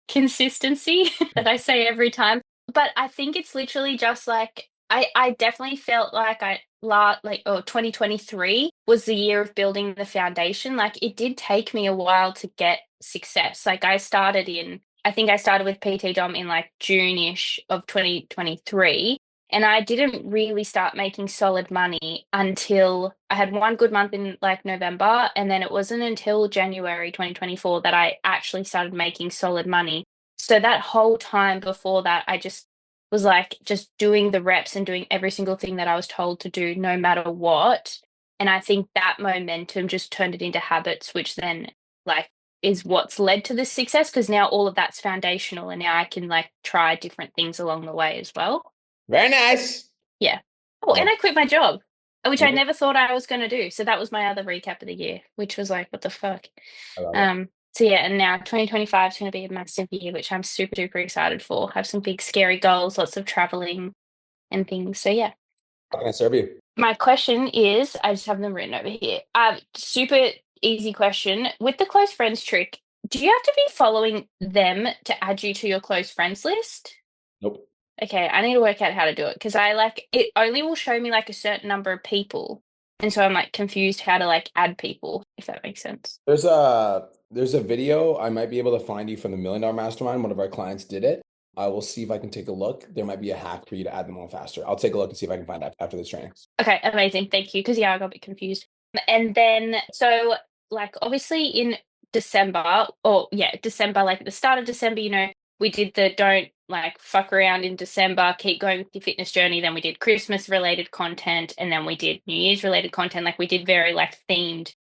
Consistency that I say every time. But I think it's literally just like I definitely felt like 2023 was the year of building the foundation. Like it did take me a while to get success. Like I think I started with PT Dom in like June-ish of 2023. And I didn't really start making solid money until I had one good month in like November. And then it wasn't until January 2024 that I actually started making solid money. So that whole time before that, I just was like just doing the reps and doing every single thing that I was told to do, no matter what. And I think that momentum just turned it into habits, which then like is what's led to the success, because now all of that's foundational and now I can like try different things along the way as well. Very nice. Yeah. Oh, and I quit my job, which I Mhm. never thought I was going to do. So that was my other recap of the year, which was like, what the fuck? I love it. So yeah, and now 2025 is going to be a massive year, which I'm super duper excited for. Have some big scary goals, lots of traveling and things. So yeah. How can I serve you? My question is, I just have them written over here. Super easy question. With the close friends trick, do you have to be following them to add you to your close friends list? Nope. Okay, I need to work out how to do it, because I like it only will show me like a certain number of people. And so I'm like confused how to like add people, if that makes sense. There's a video I might be able to find you from the $1 Million Mastermind. One of our clients did it. I will see if I can take a look. There might be a hack for you to add them on faster. I'll take a look and see if I can find out after this training. Okay, amazing. Thank you. Because yeah, I got a bit confused. And then so like obviously in December, December, like at the start of December, we did the don't like fuck around in December, keep going with your fitness journey. Then we did Christmas related content, and then we did New Year's related content. Like we did very like themed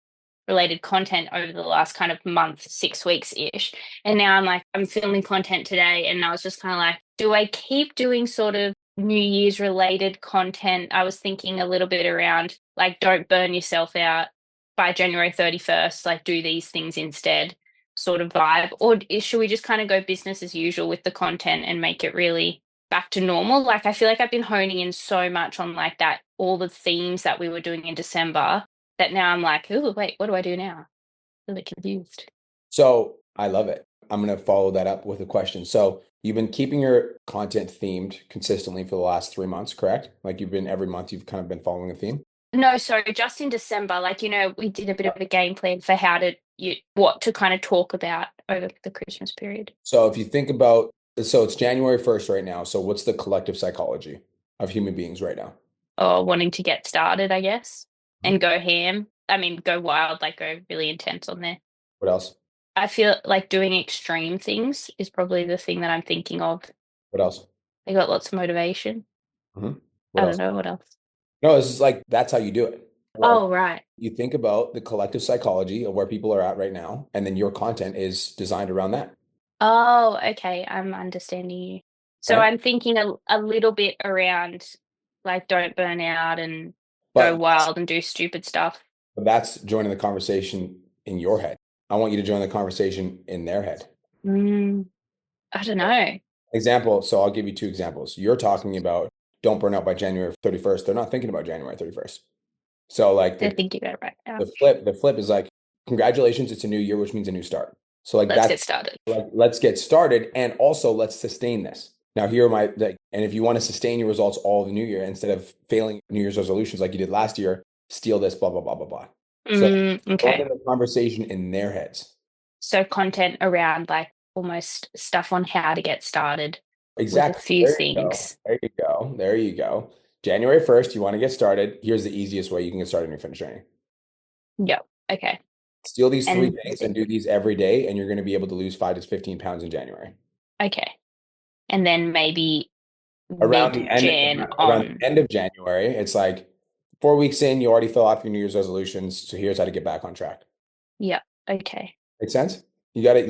related content over the last kind of month, 6 weeks ish. And now I'm filming content today, and I was just kind of like, do I keep doing sort of New Year's related content? I was thinking a little bit around like, don't burn yourself out by January 31st, like do these things instead sort of vibe. Or should we just kind of go business as usual with the content and make it really back to normal? Like I feel like I've been honing in so much on like that, all the themes that we were doing in December, that now I'm like, oh, wait, what do I do now? I'm a bit confused. So I love it. I'm going to follow that up with a question. So you've been keeping your content themed consistently for the last 3 months, correct? Like you've been every month, you've kind of been following a theme? No, so just in December, like, we did a bit of a game plan for what to kind of talk about over the Christmas period. So if you think about, so it's January 1st right now. So what's the collective psychology of human beings right now? Or wanting to get started, I guess, and go ham. I mean, go wild, like go really intense on there. What else? I feel like doing extreme things is probably the thing that I'm thinking of. What else? I got lots of motivation. What I else? don't know what else. No, this is like, that's how you do it. Oh, right. You think about the collective psychology of where people are at right now, and then your content is designed around that. Oh, okay. I'm understanding you. So Right. I'm thinking a little bit around like don't burn out and go But wild and do stupid stuff. that's joining the conversation in your head. I want you to join the conversation in their head. I don't know. Example. So I'll give you 2 examples. You're talking about don't burn out by January 31st. They're not thinking about January 31st. So like They're thinking about it right now. the flip is like, congratulations, it's a new year, which means a new start. So like Let's get started. like, let's get started, and also let's sustain this. Now here are and if you want to sustain your results all the new year instead of failing New Year's resolutions like you did last year, steal this, blah, blah, blah, blah, blah. So Okay. the conversation in their heads. So content around like almost stuff on how to get started. Exactly. With a few things. There you go. There you go. January 1st, you want to get started. Here's the easiest way you can get started in your fitness training. Yep. Okay. Steal these 3 And things and do these every day, and you're going to be able to lose 5 to 15 pounds in January. okay. And then maybe Around the end, mid-Jan around on. the end of January, it's like 4 weeks in, you already fill off your New Year's resolutions. So here's how to get back on track. Yeah. Okay. Make sense? You got to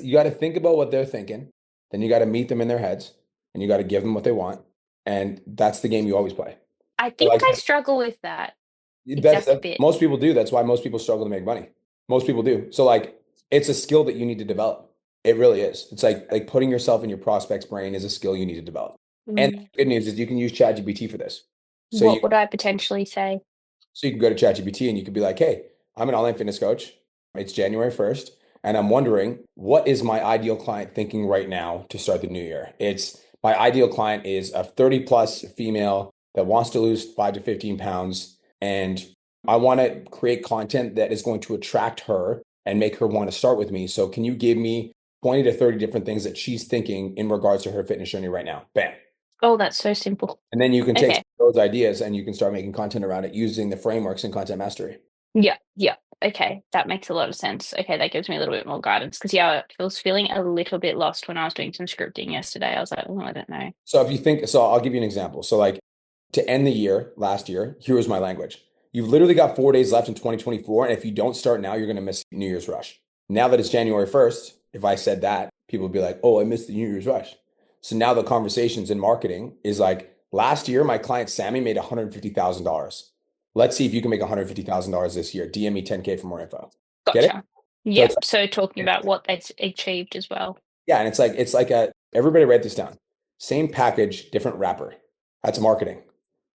you got to think about what they're thinking. Then you got to meet them in their heads, and you got to give them what they want. And that's the game you always play. I So think like, I struggle with that that's exact bit. most people do. That's why most people struggle to make money. Most people do. So like, it's a skill that you need to develop. It really is. It's like putting yourself in your prospect's brain is a skill you need to develop. And the good news is you can use ChatGPT for this. So What would I potentially say? So you can go to ChatGPT and you could be like, hey, I'm an online fitness coach. It's January 1st. And I'm wondering, what is my ideal client thinking right now to start the new year? It's my ideal client is a 30 plus female that wants to lose 5 to 15 pounds. And I want to create content that is going to attract her and make her want to start with me. So can you give me 20 to 30 different things that she's thinking in regards to her fitness journey right now? Bam. Oh, that's so simple. And then you can take Okay. those ideas and you can start making content around it using the frameworks in content mastery. Yeah. Yeah. Okay. That makes a lot of sense. Okay. That gives me a little bit more guidance because, yeah, I was feeling a little bit lost when I was doing some scripting yesterday. I was like, oh, I don't know. So if you think, so I'll give you an example. So like to end the year, last year, here was my language. You've literally got 4 days left in 2024. And if you don't start now, you're going to miss New Year's rush. Now that it's January 1st, if I said that, people would be like, oh, I missed the New Year's rush. So now the conversations in marketing is like, last year, my client Sammy made $150,000. Let's see if you can make $150,000 this year. DM me 10K for more info. Get it? Gotcha. Yeah. it's- So talking about what they've achieved as well. Yeah, and it's like everybody write this down. Same package, different wrapper. That's marketing.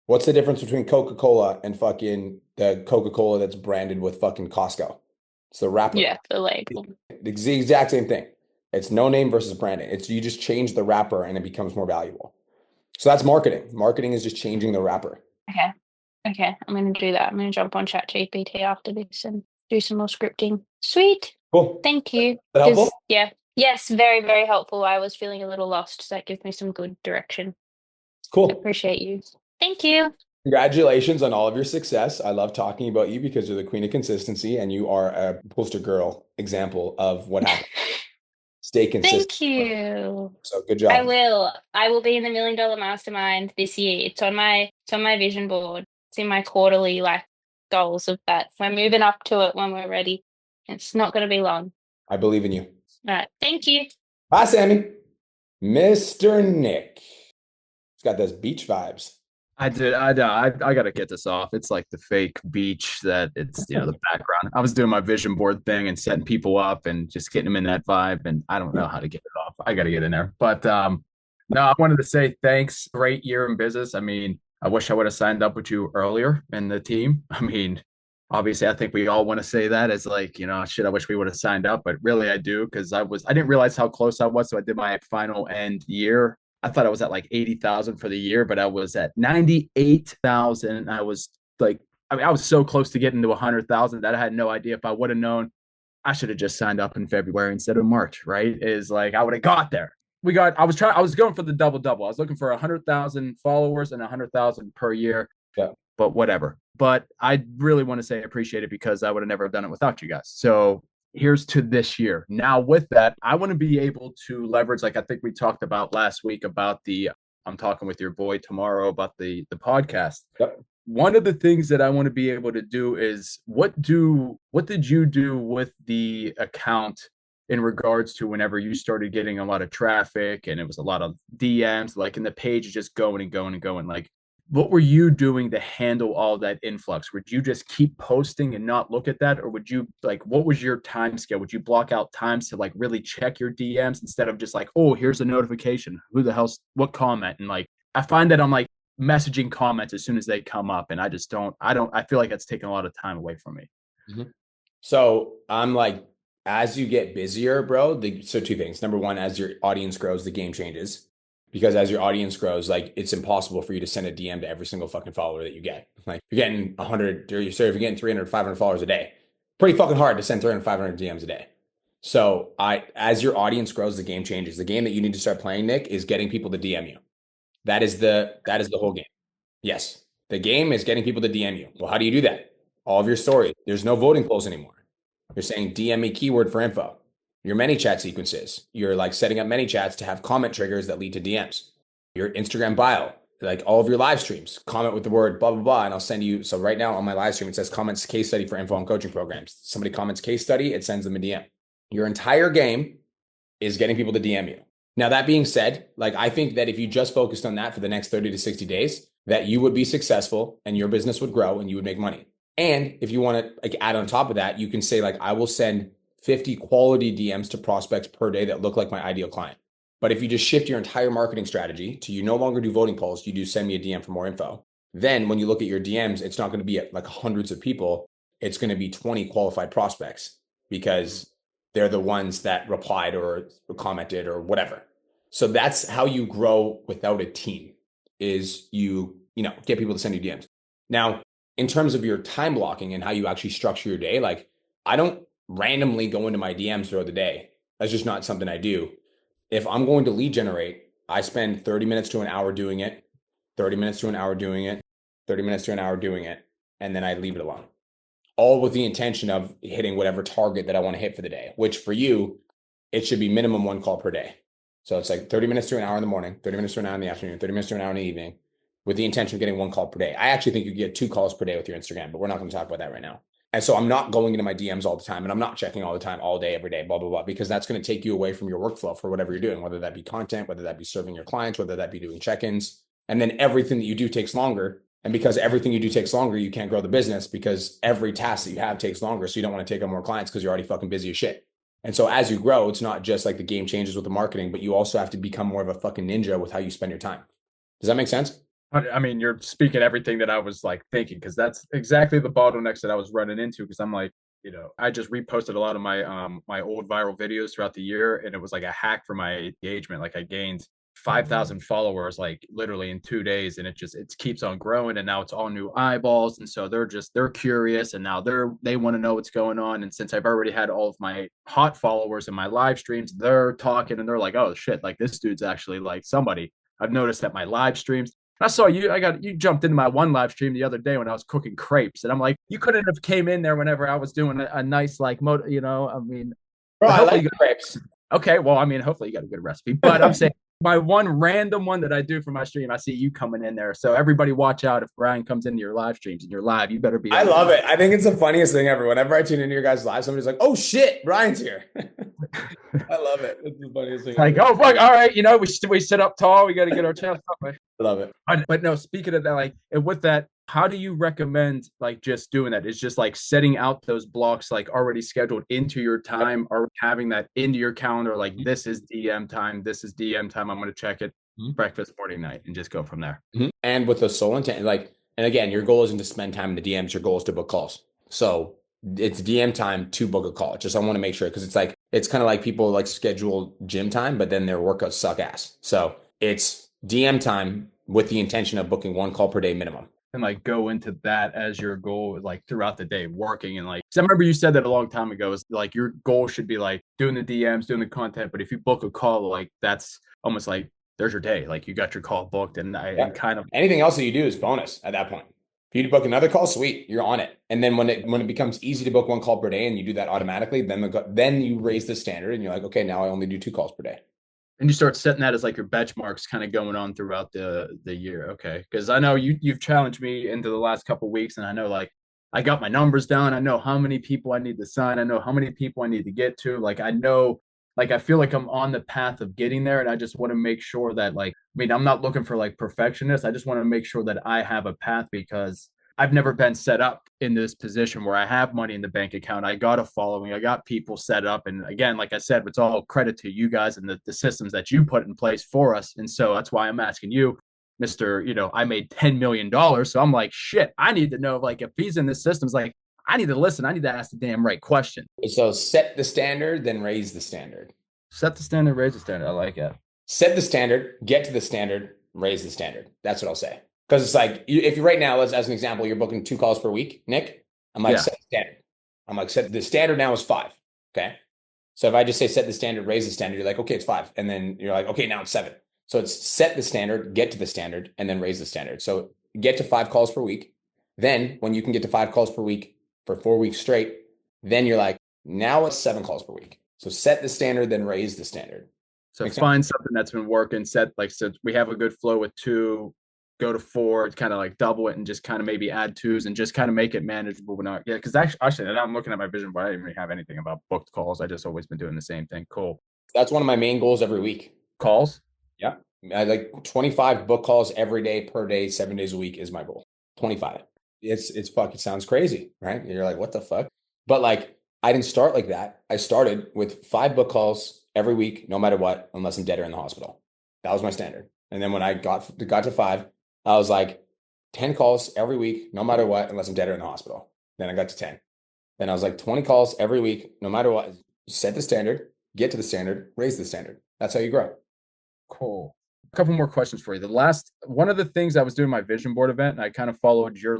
What's the difference between Coca-Cola and fucking the Coca-Cola that's branded with fucking Costco? It's the wrapper. Yeah, the label. It's the exact same thing. It's no name versus branding. It's you just change the wrapper and it becomes more valuable. So that's marketing. Marketing is just changing the wrapper. Okay. Okay. I'm going to do that. I'm going to jump on ChatGPT after this and do some more scripting. Sweet. Cool. Thank you. That helpful? Yeah. Yes, very, very helpful. I was feeling a little lost, so that gives me some good direction. Cool. Appreciate you. Thank you. Congratulations on all of your success. I love talking about you because you're the queen of consistency and you are a poster girl example of what happens. Stay consistent. Thank you. So good job. I will be in the $1 Million Mastermind this year. It's on my vision board. It's in my quarterly goals of that. We're moving up to it when we're ready. It's not going to be long. I believe in you. All right. Thank you. Hi, Sammy. Mr. Nick. He's got those beach vibes. I gotta get this off. It's like the fake beach that it's the background. I was doing my vision board thing and setting people up and just getting them in that vibe, and I don't know how to get it off. I gotta get in there. But no, I wanted to say thanks. Great year in business. I mean, I wish I would have signed up with you earlier in the team. I mean, obviously I think we all want to say that as like, shit, I wish we would have signed up, but really I do because I didn't realize how close I was. So I did my final end year. I thought I was at like 80,000 for the year, but I was at 98,000. I was like, I was so close to getting to 100,000 that I had no idea. If I would have known, I should have just signed up in February instead of March, right? Is like, I would have got there. I was going for the double. I was looking for 100,000 followers and 100,000 per year. Yeah. But whatever. But I really want to say I appreciate it because I would have never done it without you guys. So here's to this year. Now with that, I want to be able to leverage, like I think we talked about last week about I'm talking with your boy tomorrow about the podcast. Yep. One of the things that I want to be able to do is what did you do with the account in regards to whenever you started getting a lot of traffic and it was a lot of DMs, like in the page just going and going and going, like what were you doing to handle all that influx? Would you just keep posting and not look at that? Or would you what was your time scale? Would you block out times to really check your DMs instead of just like, oh, here's a notification. Who the hell's what comment? And I find that I'm messaging comments as soon as they come up. And I feel like that's taking a lot of time away from me. Mm-hmm. So I'm as you get busier, bro, so two things. Number one, as your audience grows, the game changes. Because as your audience grows, it's impossible for you to send a DM to every single fucking follower that you get. You're getting 100, or if you're getting 300, 500 followers a day, pretty fucking hard to send 300, 500 DMs a day. So as your audience grows, the game changes. The game that you need to start playing, Nick, is getting people to DM you. That is the whole game. Yes. The game is getting people to DM you. Well, how do you do that? All of your stories. There's no voting polls anymore. You're saying DM me keyword for info. Your ManyChat sequences. You're like setting up ManyChats to have comment triggers that lead to DMs. Your Instagram bio, like all of your live streams, comment with the word blah, blah, blah. And I'll send you. So right now on my live stream, it says comments case study for info and coaching programs. Somebody comments case study, it sends them a DM. Your entire game is getting people to DM you. Now, that being said, like I think that if you just focused on that for the next 30 to 60 days, that you would be successful and your business would grow and you would make money. And if you want to like add on top of that, you can say like, I will send 50 quality DMs to prospects per day that look like my ideal client. But if you just shift your entire marketing strategy to you no longer do voting polls, you do send me a DM for more info. Then when you look at your DMs, it's not going to be at like hundreds of people. It's going to be 20 qualified prospects because they're the ones that replied or commented or whatever. So that's how you grow without a team is you get people to send you DMs. Now, in terms of your time blocking and how you actually structure your day, like I don't randomly go into my DMs throughout the day. That's just not something I do. If I'm going to lead generate, I spend 30 minutes to an hour doing it, 30 minutes to an hour doing it, 30 minutes to an hour doing it, and then I leave it alone. All with the intention of hitting whatever target that I want to hit for the day, which for you, it should be minimum one call per day. So it's like 30 minutes to an hour in the morning, 30 minutes to an hour in the afternoon, 30 minutes to an hour in the evening, with the intention of getting one call per day. I actually think you get 2 calls per day with your Instagram, but we're not going to talk about that right now. And so I'm not going into my DMs all the time and I'm not checking all the time, all day, every day, blah, blah, blah, because that's going to take you away from your workflow for whatever you're doing, whether that be content, whether that be serving your clients, whether that be doing check-ins. And then everything that you do takes longer. And because everything you do takes longer, you can't grow the business because every task that you have takes longer. So you don't want to take on more clients because you're already fucking busy as shit. And so as you grow, it's not just like the game changes with the marketing, but you also have to become more of a fucking ninja with how you spend your time. Does that make sense? I mean, you're speaking everything that I was like thinking, because that's exactly the bottlenecks that I was running into. Because I'm like, I just reposted a lot of my my old viral videos throughout the year, and it was like a hack for my engagement. Like I gained 5,000 followers like literally in 2 days, and it keeps on growing, and now it's all new eyeballs, and so they're curious, and now they want to know what's going on. And since I've already had all of my hot followers in my live streams, they're talking and they're like, oh shit, like this dude's actually like somebody. I've noticed that my live streams. I saw you. You jumped into my one live stream the other day when I was cooking crepes, and I'm like, you couldn't have came in there whenever I was doing a nice like I mean, bro, I like crepes. Okay, well, I mean, hopefully you got a good recipe, but I'm saying my one random one that I do for my stream, I see you coming in there. So everybody watch out if Brian comes into your live streams and you're live, you better be. I love it. I think it's the funniest thing ever. Whenever I tune into your guys' live, somebody's like, oh shit, Brian's here. I love it. It's the funniest thing like, ever. Oh, fuck. All right. We sit up tall. We got to get our chest up. I love it. But no, speaking of that, like with that, how do you recommend like just doing that? It's just like setting out those blocks, like already scheduled into your time, or having that into your calendar. Like this is DM time. This is DM time. I'm going to check it breakfast, morning, night, and just go from there. And with the sole intent, and again, your goal isn't to spend time in the DMs. Your goal is to book calls. So it's DM time to book a call. I want to make sure, because it's kind of like people like schedule gym time, but then their workouts suck ass. So it's DM time with the intention of booking 1 call per day minimum. And like go into that as your goal, like throughout the day working. And like, cause I remember you said that a long time ago, is like your goal should be like doing the DMs, doing the content. But if you book a call, like that's almost like there's your day. Like you got your call booked, and and kind of anything else that you do is bonus at that point. If you book another call, sweet, you're on it. And then when it becomes easy to book 1 call per day and you do that automatically, then you raise the standard and you're like, okay, now I only do 2 calls per day. And you start setting that as like your benchmarks kind of going on throughout the year. Okay. Because I know you've challenged me into the last couple of weeks, and I know like I got my numbers down. I know how many people I need to sign. I know how many people I need to get to. Like I know, like I feel like I'm on the path of getting there, and I just want to make sure that I'm not looking for like perfectionist. I just want to make sure that I have a path, because I've never been set up in this position where I have money in the bank account. I got a following. I got people set up. And again, like I said, it's all credit to you guys and the systems that you put in place for us. And so that's why I'm asking you, Mr. I made $10 million. So I'm like, shit, I need to know, like, if he's in the systems, like, I need to listen. I need to ask the damn right question. So set the standard, then raise the standard. Set the standard, raise the standard. I like it. Set the standard, get to the standard, raise the standard. That's what I'll say. Because it's like, if you right now, as an example, you're booking 2 calls per week, Nick, I'm like, set the standard. I'm like, set the standard now is 5. Okay. So if I just say set the standard, raise the standard, you're like, okay, it's 5. And then you're like, okay, now it's 7. So it's set the standard, get to the standard, and then raise the standard. So get to 5 calls per week. Then when you can get to 5 calls per week for 4 weeks straight, then you're like, Now it's 7 calls per week. So set the standard, then raise the standard. So find something that's been working, set like, so we have a good flow with 2, go to 4, kind of like double it and just kind of maybe add 2s and just kind of make it manageable. But not, yeah, because actually, I'm looking at my vision board. I didn't really have anything about booked calls. I just always been doing the same thing. Cool. That's one of my main goals every week. Calls? Yeah. I like 25 book calls every day per day, 7 days a week is my goal. 25. It's fucking sounds crazy, right? You're like, what the fuck? But like, I didn't start like that. I started with 5 book calls every week, no matter what, unless I'm dead or in the hospital. That was my standard. And then when I got to 5, I was like 10 calls every week, no matter what, unless I'm dead or in the hospital. Then I got to 10. Then I was like 20 calls every week, no matter what. Set the standard, get to the standard, raise the standard. That's how you grow. Cool. A couple more questions for you. One of the things I was doing my vision board event, and I kind of followed your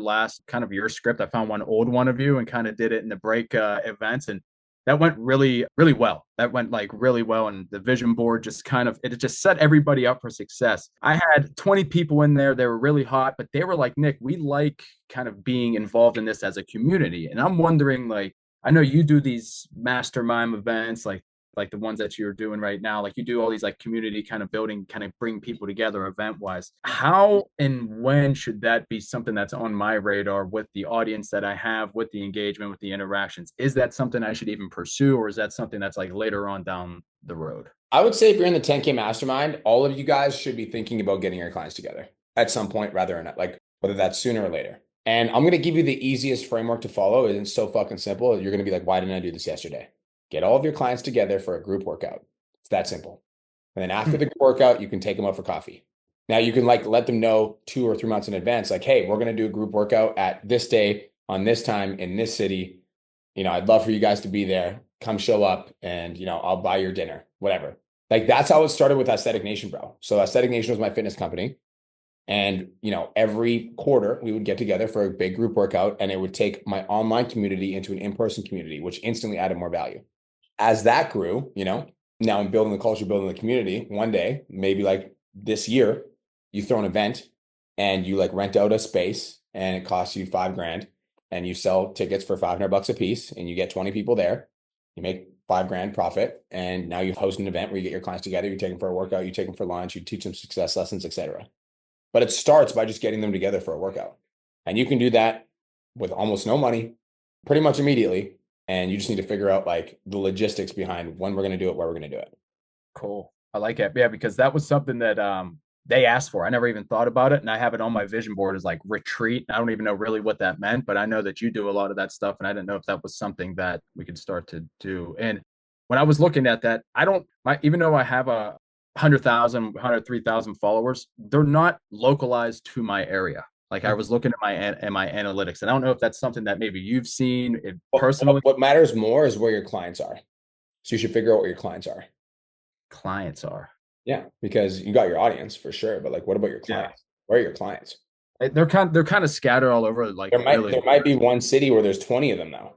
script. I found one old one of you and kind of did it in the break events, and that went really, really well. That went like really well, and the vision board just it just set everybody up for success. I had 20 people in there. They were really hot, but they were like, Nick, we like kind of being involved in this as a community, and I'm wondering, like, I know you do these mastermind events, like the ones that you're doing right now, like you do all these like community kind of building, kind of bring people together event wise. How and when should that be something that's on my radar with the audience that I have, with the engagement, with the interactions? Is that something I should even pursue, or is that something that's like later on down the road? I would say if you're in the 10K mastermind, all of you guys should be thinking about getting your clients together at some point rather than like whether that's sooner or later. And I'm going to give you the easiest framework to follow. It's so fucking simple. You're going to be like, why didn't I do this yesterday? Get all of your clients together for a group workout. It's that simple. And then after the group workout, you can take them out for coffee. Now you can like let them know 2 or 3 months in advance, like, hey, we're going to do a group workout at this day on this time in this city. I'd love for you guys to be there. Come show up and, I'll buy your dinner, whatever. Like that's how it started with Aesthetic Nation, bro. So Aesthetic Nation was my fitness company. And, every quarter we would get together for a big group workout, and it would take my online community into an in-person community, which instantly added more value. As that grew, now I'm building the culture, building the community. One day, maybe like this year, you throw an event and you like rent out a space and it costs you $5,000 and you sell tickets for $500 a piece and you get 20 people there. You make $5,000 profit. And now you host an event where you get your clients together. You take them for a workout, you take them for lunch, you teach them success lessons, etc. But it starts by just getting them together for a workout. And you can do that with almost no money, pretty much immediately. And you just need to figure out like the logistics behind when we're going to do it, where we're going to do it. Cool. I like it. Yeah, because that was something that they asked for. I never even thought about it. And I have it on my vision board as like retreat. I don't even know really what that meant, but I know that you do a lot of that stuff. And I didn't know if that was something that we could start to do. And when I was looking at that, even though I have 103,000 followers, they're not localized to my area. Like I was looking at my analytics, and I don't know if that's something that maybe you've seen personally. What matters more is where your clients are. So you should figure out what your clients are. Clients are. Yeah, because you got your audience for sure, but like, what about your clients? Yeah. Where are your clients? They're kind of scattered all over. Like there might be one city where there's 20 of them now.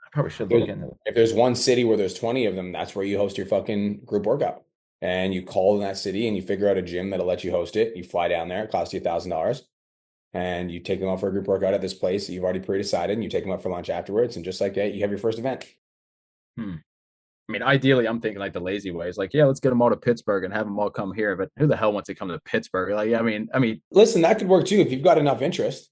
I probably should look into it. If there's one city where there's 20 of them, that's where you host your fucking group workout. And you call in that city and you figure out a gym that'll let you host it. You fly down there, it costs you $1,000. And you take them out for a group workout at this place that you've already pre-decided, and you take them out for lunch afterwards. And just like that, you have your first event. I mean, ideally, I'm thinking like the lazy way. It's like, yeah, let's get them all to Pittsburgh and have them all come here. But who the hell wants to come to Pittsburgh? Like, I mean, listen, that could work too if you've got enough interest.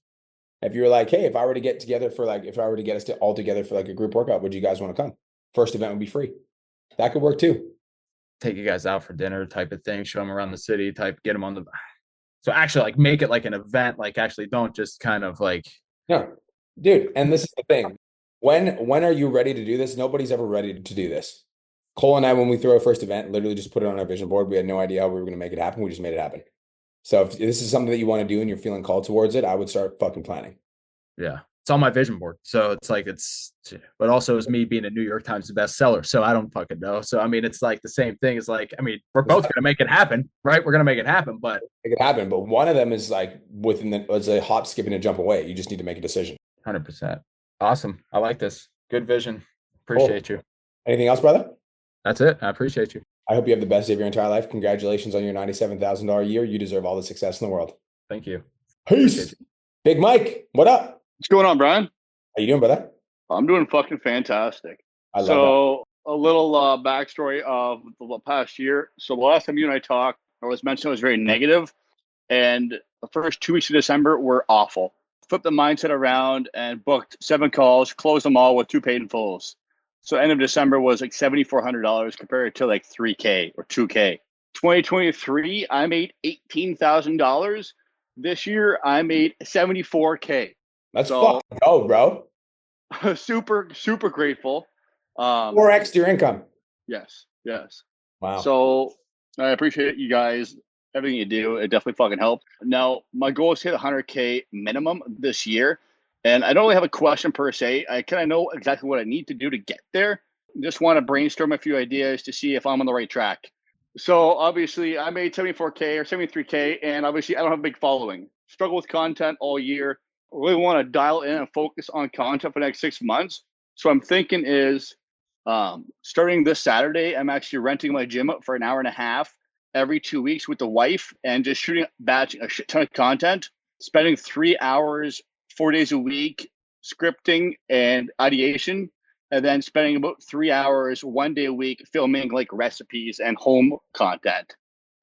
If you're like, hey, if I were to get us all together for like a group workout, would you guys want to come? First event would be free. That could work too. Take you guys out for dinner type of thing. Show them around the city type. Get them on the. So actually, like, make it like an event. Like, actually, don't just kind of like. No, dude. And this is the thing. When are you ready to do this? Nobody's ever ready to do this. Cole and I, when we threw our first event, literally just put it on our vision board. We had no idea how we were going to make it happen. We just made it happen. So if this is something that you want to do and you're feeling called towards it, I would start fucking planning. Yeah. It's on my vision board. So it's like, but also it's me being a New York Times bestseller. So I don't fucking know. So, I mean, it's like the same thing. It's like, I mean, we're both going to make it happen, right? We're going to make it happen, but make it happen. But one of them is like it's a hop, skip, and a jump away. You just need to make a decision. 100%. Awesome. I like this. Good vision. Appreciate you. Anything else, brother? That's it. I appreciate you. I hope you have the best day of your entire life. Congratulations on your $97,000 year. You deserve all the success in the world. Thank you. Peace. Big Mike, what up? What's going on, Brian? How you doing, brother? I'm doing fucking fantastic. I love that. So a little backstory of the past year. So the last time you and I talked, I was mentioned I was very negative, and the first 2 weeks of December were awful. Flipped the mindset around and booked 7 calls, closed them all with 2 paid in fulls. So end of December was like $7,400 compared to like 3K or 2K. 2023, I made $18,000. This year, I made 74K. Let's So fucking go, bro. super grateful. 4x your income. Yes. Wow. So I appreciate you guys, everything you do. It definitely fucking helped. Now, my goal is to hit 100K minimum this year. And I don't really have a question per se. I kind of know exactly what I need to do to get there. Just want to brainstorm a few ideas to see if I'm on the right track. So obviously, I made 74K or 73K, and obviously, I don't have a big following. Struggle with content all year. Really want to dial in and focus on content for the next 6 months. So I'm thinking is starting this Saturday, I'm actually renting my gym for an hour and a half every 2 weeks with the wife and just shooting batching a shit ton of content, spending 3 hours, 4 days a week, scripting and ideation, and then spending about 3 hours 1 day a week filming like recipes and home content.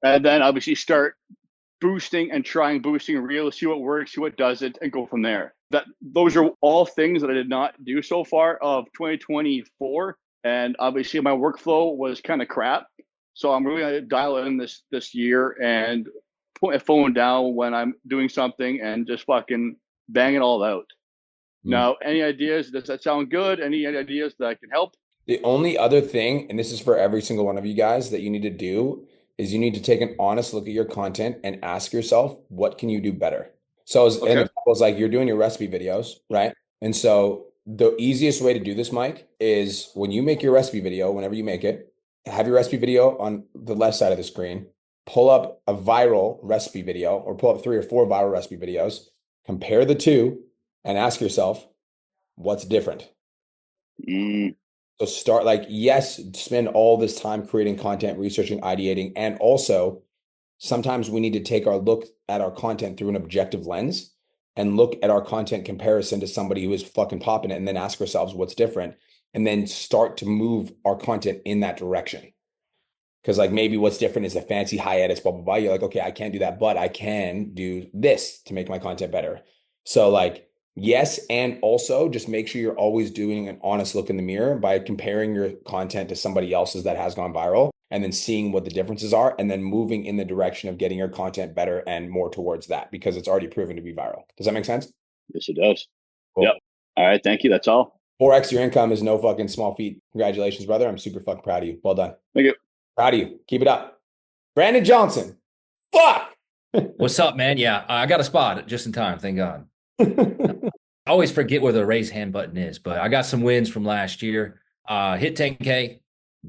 And then obviously start boosting reels, see what works, see what doesn't, and go from there. Those are all things that I did not do so far of 2024. And obviously my workflow was kind of crap. So I'm really gonna dial in this year and put my phone down when I'm doing something and just fucking bang it all out. Now, any ideas? Does that sound good? Any ideas that I can help? The only other thing, and this is for every single one of you guys, that you need to do is you need to take an honest look at your content and ask yourself, what can you do better? So an example is like you're doing your recipe videos, right? And so the easiest way to do this, Mike, is when you make your recipe video, whenever you make it, have your recipe video on the left side of the screen, pull up a viral recipe video or pull up 3 or 4 viral recipe videos, compare the two, and ask yourself, what's different? So start like, yes, spend all this time creating content, researching, ideating, and also sometimes we need to take our look at our content through an objective lens and look at our content comparison to somebody who is fucking popping it and then ask ourselves what's different and then start to move our content in that direction. Because like maybe what's different is a fancy high edits, blah, blah, blah. You're like, okay, I can't do that, but I can do this to make my content better. So like, yes, and also just make sure you're always doing an honest look in the mirror by comparing your content to somebody else's that has gone viral and then seeing what the differences are and then moving in the direction of getting your content better and more towards that because it's already proven to be viral. Does that make sense? Yes, it does. Cool. Yep. All right. Thank you. That's all. 4x your income is no fucking small feat. Congratulations, brother. I'm super fucking proud of you. Well done. Thank you. Proud of you. Keep it up. Brandon Johnson. Fuck. What's up, man? Yeah, I got a spot just in time. Thank God. I always forget where the raise hand button is, but I got some wins from last year. Hit 10K,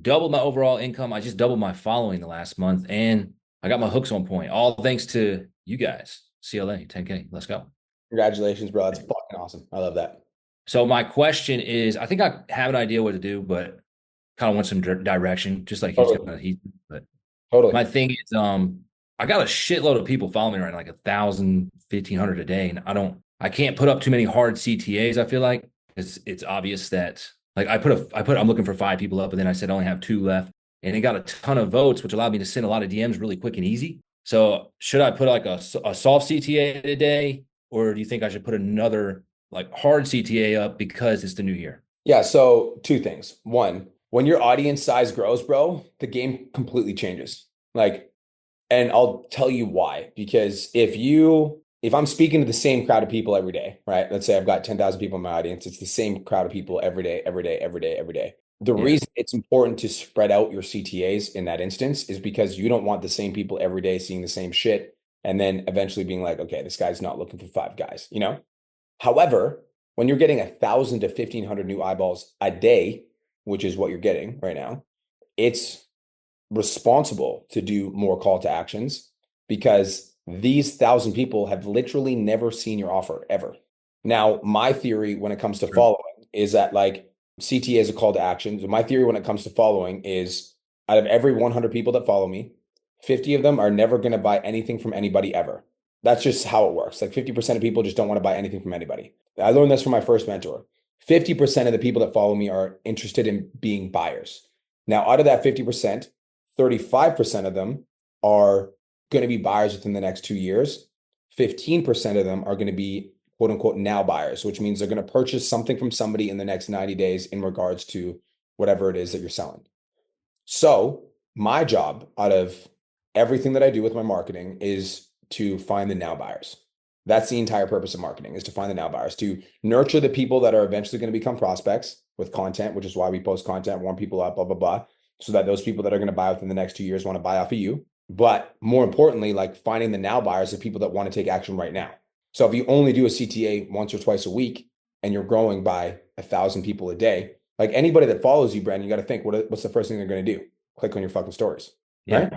doubled my overall income. I just doubled my following the last month, and I got my hooks on point. All thanks to you guys. CLA 10K. Let's go. Congratulations, bro. That's fucking awesome. I love that. So my question is, I think I have an idea what to do, but kind of want some direction, just like but Totally. my thing is, I got a shitload of people following me right now, like 1,000, 1,500 a day, and I can't put up too many hard CTAs. I feel like it's obvious that like I'm looking for 5 people up, and then I said I only have 2 left, and it got a ton of votes, which allowed me to send a lot of DMs really quick and easy. So should I put like a soft CTA a day, or do you think I should put another like hard CTA up because it's the new year? Yeah. So 2 things. 1, when your audience size grows, bro, the game completely changes. Like, and I'll tell you why. Because if I'm speaking to the same crowd of people every day, right? Let's say I've got 10,000 people in my audience. It's the same crowd of people every day. The reason it's important to spread out your CTAs in that instance is because you don't want the same people every day seeing the same shit and then eventually being like, okay, this guy's not looking for 5 guys, you know? However, when you're getting 1,000 to 1,500 new eyeballs a day, which is what you're getting right now, it's responsible to do more call to actions because these 1,000 people have literally never seen your offer ever. Now, my theory when it comes to following is that like CTA is a call to action. So my theory when it comes to following is out of every 100 people that follow me, 50 of them are never going to buy anything from anybody ever. That's just how it works. Like 50% of people just don't want to buy anything from anybody. I learned this from my first mentor. 50% of the people that follow me are interested in being buyers. Now, out of that 50%, 35% of them are going to be buyers within the next 2 years. 15% of them are going to be quote unquote now buyers, which means they're going to purchase something from somebody in the next 90 days in regards to whatever it is that you're selling. So my job out of everything that I do with my marketing is to find the now buyers. That's the entire purpose of marketing, is to find the now buyers, to nurture the people that are eventually going to become prospects with content, which is why we post content, warm people up, blah, blah, blah, so that those people that are going to buy within the next 2 years want to buy off of you. But more importantly, like finding the now buyers, the people that want to take action right now. So if you only do a CTA once or twice a week and you're growing by 1,000 people a day, like anybody that follows you, Brandon, you got to think, what's the first thing they're going to do? Click on your fucking stories, right?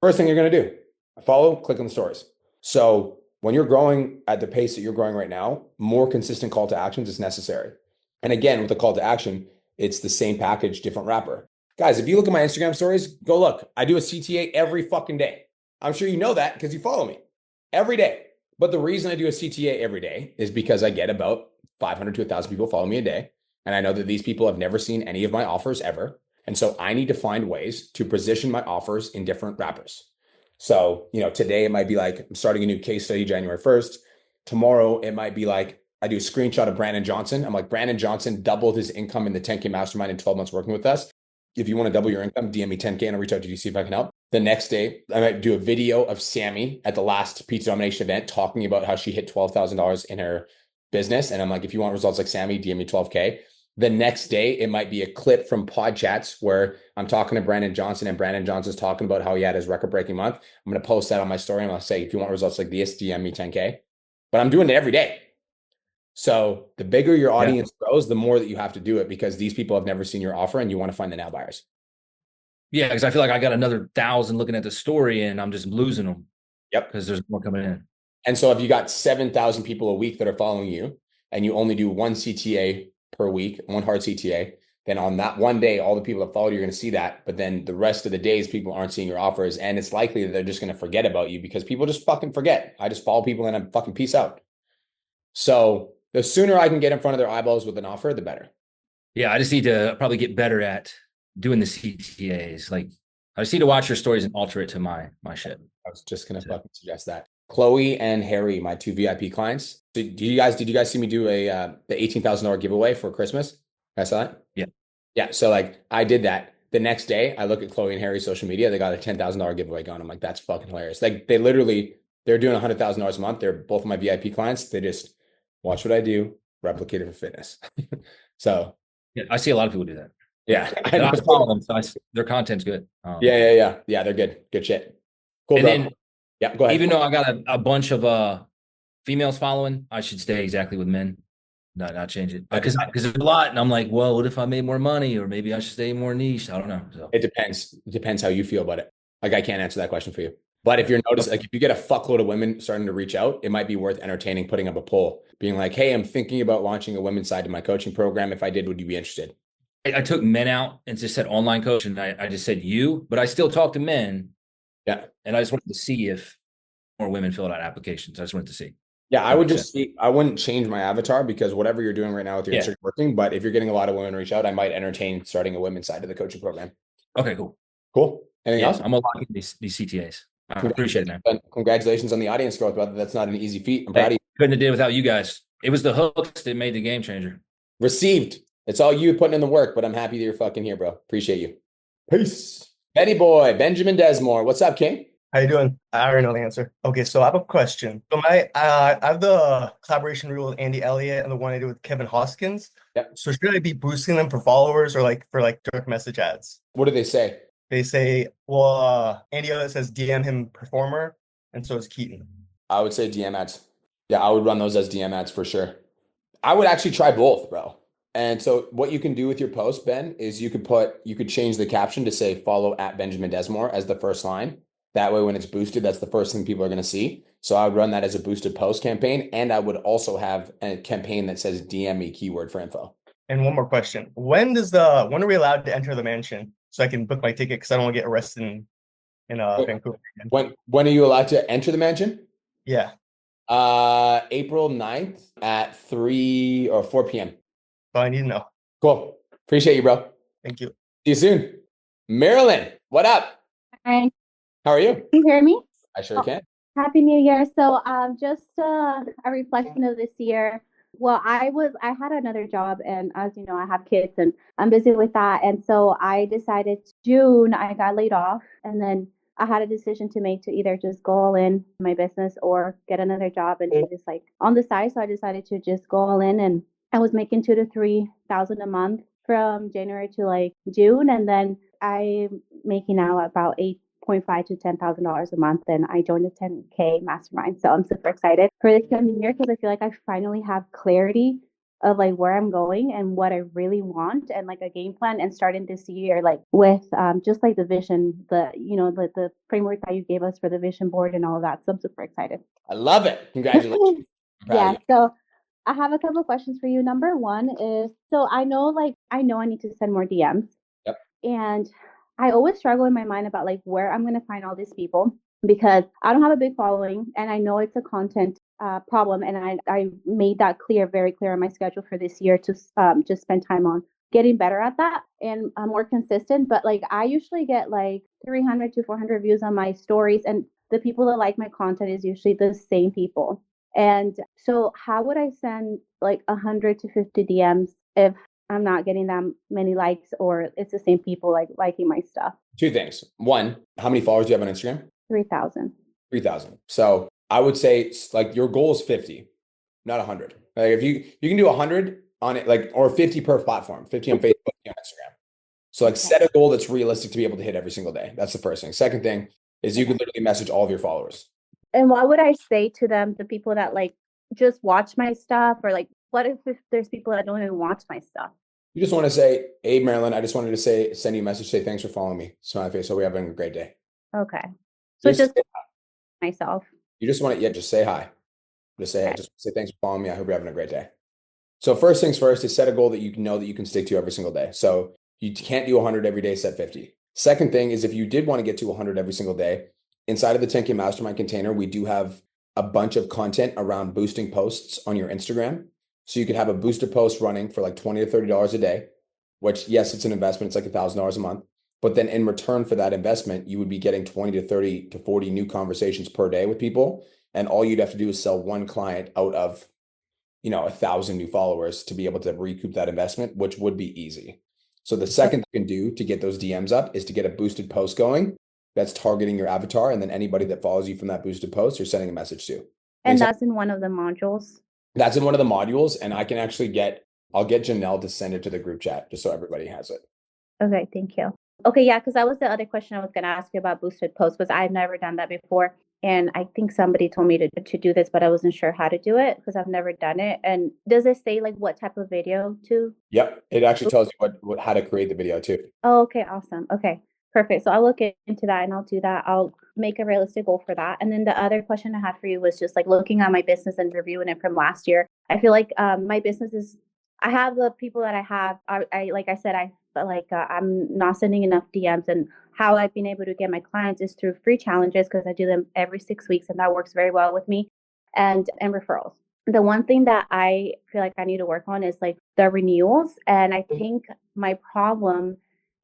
First thing you're going to do, follow, click on the stories. So when you're growing at the pace that you're growing right now, more consistent call to actions is necessary. And again, with the call to action, it's the same package, different wrapper. Guys, if you look at my Instagram stories, go look. I do a CTA every fucking day. I'm sure you know that because you follow me every day. But the reason I do a CTA every day is because I get about 500 to 1,000 people follow me a day. And I know that these people have never seen any of my offers ever. And so I need to find ways to position my offers in different wrappers. So, today it might be like I'm starting a new case study January 1st. Tomorrow it might be like I do a screenshot of Brandon Johnson. I'm like, Brandon Johnson doubled his income in the 10K mastermind in 12 months working with us. If you want to double your income, DM me 10K and I'll reach out to you to see if I can help. The next day, I might do a video of Sammy at the last Pizza Domination event talking about how she hit $12,000 in her business. And I'm like, if you want results like Sammy, DM me 12K. The next day, it might be a clip from Podchats where I'm talking to Brandon Johnson and Brandon Johnson's talking about how he had his record-breaking month. I'm going to post that on my story and I'll say, if you want results like this, DM me 10K. But I'm doing it every day. So the bigger your audience grows, the more that you have to do it because these people have never seen your offer and you want to find the now buyers. Yeah, because I feel like I got another 1,000 looking at the story and I'm just losing them. Yep. Because there's more coming in. And so if you got 7,000 people a week that are following you and you only do one CTA per week, one hard CTA, then on that one day, all the people that followed you are going to see that. But then the rest of the days, people aren't seeing your offers. And it's likely that they're just going to forget about you because people just fucking forget. I just follow people and I'm fucking peace out. So the sooner I can get in front of their eyeballs with an offer, the better. Yeah, I just need to probably get better at doing the CTAs. Like, I just need to watch your stories and alter it to my shit. I was just going to fucking suggest that. Chloe and Harry, my 2 VIP clients. Did you guys see me do the $18,000 giveaway for Christmas? I saw that. Yeah. Yeah. So like I did that. The next day I look at Chloe and Harry's social media. They got a $10,000 giveaway going. I'm like, that's fucking hilarious. Like they're doing $100,000 a month. They're both my VIP clients. They just watch what I do, replicate it for fitness. So yeah, I see a lot of people do that. Yeah. I follow them. So their content's good. Yeah. They're good. Good shit. Cool. And bro. then Yeah, go ahead. even though I got a bunch of females following, I should stay exactly with men, not change it. Because there's a lot, and I'm like, well, what if I made more money, or maybe I should stay more niche? I don't know. So it depends. It depends how you feel about it. Like I can't answer that question for you. But if you're noticing, like if you get a fuckload of women starting to reach out, it might be worth entertaining, putting up a poll, being like, hey, I'm thinking about launching a women's side to my coaching program. If I did, would you be interested? I took men out and just said online coach, and I just said you, but I still talk to men. Yeah. And I just wanted to see if more women fill out applications. I just wanted to see. Yeah, I would just see, I wouldn't change my avatar because whatever you're doing right now with your Instagram working, but if you're getting a lot of women reach out, I might entertain starting a women's side of the coaching program. Okay, cool. Cool. Anything else? I'm gonna lock in these CTAs. I appreciate it, man. Congratulations on the audience growth, brother. That's not an easy feat. I'm proud of you. Couldn't have did it without you guys. It was the hooks that made the game changer. Received. It's all you putting in the work, but I'm happy that you're fucking here, bro. Appreciate you. Peace. Betty boy, Benjamin Desmore. What's up, King? How you doing? I already know the answer. Okay, so I have a question. So I have the collaboration reel with Andy Elliott and the one I do with Kevin Hoskins. Yep. So should I be boosting them for followers or like for like direct message ads? What do they say? They say, well, Andy Elliott says DM him performer, and so is Keaton. I would say DM ads. Yeah, I would run those as DM ads for sure. I would actually try both, bro. And so what you can do with your post, Ben, is you could change the caption to say follow at Benjamin Desmore as the first line. That way, when it's boosted, that's the first thing people are going to see. So I would run that as a boosted post campaign. And I would also have a campaign that says DM me keyword for info. And one more question. When are we allowed to enter the mansion so I can book my ticket? Because I don't want to get arrested in Vancouver again. When are you allowed to enter the mansion? Yeah. April 9th at 3 or 4 p.m. all I need to know. Cool. Appreciate you, bro. Thank you. See you soon. Marilyn, what up? Hi, How are you? can you hear me? I sure can. Happy New Year. So, just a reflection of this year. Well, I had another job, and as you know, I have kids, and I'm busy with that. And so I decided June I got laid off, and then I had a decision to make to either just go all in my business or get another job and do this like on the side. So I decided to just go all in, and I was making 2 to 3 thousand a month from January to like June, and then I'm making now about 8.5 to $10,000 a month, and I joined the 10K Mastermind. So I'm super excited for this coming year because I feel like I finally have clarity of like where I'm going and what I really want and like a game plan, and starting this year like with just like the vision, the framework that you gave us for the vision board and all of that. So I'm super excited. I love it. Congratulations. I'm proud Yeah. of you. So I have a couple of questions for you. Number one is, so I know I need to send more DMs. Yep. And I always struggle in my mind about like where I'm going to find all these people because I don't have a big following, and I know it's a content problem. And I made that very clear on my schedule for this year to just spend time on getting better at that and more consistent. But like I usually get like 300 to 400 views on my stories, and the people that like my content is usually the same people. And so how would I send like 100 to 50 DMs if I'm not getting that many likes, or it's the same people like liking my stuff? Two things. One, how many followers do you have on Instagram? 3,000. 3,000. So I would say like your goal is 50, not 100. Like if you can do 100 on it, like, or 50 per platform, 50 on Facebook, 50 on Instagram. So like set a goal that's realistic to be able to hit every single day. That's the first thing. Second thing is you can literally message all of your followers. And what would I say to them, the people that like just watch my stuff, or like what if there's people that don't even watch my stuff? You just want to say, hey, Marilyn, I just wanted to send you a message, say thanks for following me. Smiley face. So we're having a great day. Okay. So just myself. You just want to, just say hi. Just say, Okay. just say thanks for following me. I hope you're having a great day. So first things first is set a goal that you know that you can stick to every single day. So you can't do 100 every day, set 50. Second thing is if you did want to get to 100 every single day, inside of the 10K Mastermind container, we do have a bunch of content around boosting posts on your Instagram. So you could have a booster post running for like $20 to $30 a day, which yes, it's an investment. It's like $1,000 a month. But then in return for that investment, you would be getting 20 to 30 to 40 new conversations per day with people. And all you'd have to do is sell one client out of 1,000 new followers to be able to recoup that investment, which would be easy. So the second thing you can do to get those DMs up is to get a boosted post going that's targeting your avatar. And then anybody that follows you from that boosted post, you're sending a message to. And that's in one of the modules. That's in one of the modules. And I can actually I'll get Janelle to send it to the group chat just so everybody has it. Okay, thank you. Okay, yeah, because that was the other question I was going to ask you about boosted posts, because I've never done that before. And I think somebody told me to do this, but I wasn't sure how to do it because I've never done it. And does it say like what type of video to? Yep. It actually tells you how to create the video too. Oh, okay, awesome. Okay, perfect. So I'll look into that and I'll do that. I'll make a realistic goal for that. And then the other question I had for you was just like looking at my business and reviewing it from last year. I feel like my business is, I have the people that I have. I like I said, I'm not sending enough DMs, and how I've been able to get my clients is through free challenges because I do them every 6 weeks, and that works very well with me, and referrals. The one thing that I feel like I need to work on is like the renewals, and I think my problem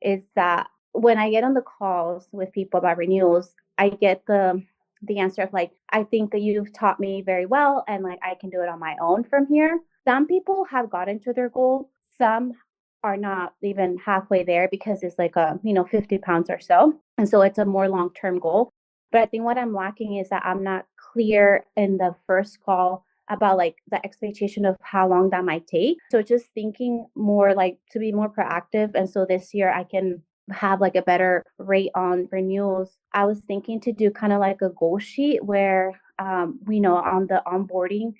is that when I get on the calls with people about renewals, I get the answer of like, I think that you've taught me very well, and like I can do it on my own from here. Some people have gotten to their goal. Some are not even halfway there because it's like 50 pounds or so. And so it's a more long-term goal. But I think what I'm lacking is that I'm not clear in the first call about like the expectation of how long that might take. So just thinking more like to be more proactive. And so this year I can have like a better rate on renewals. I was thinking to do kind of like a goal sheet where, on the onboarding,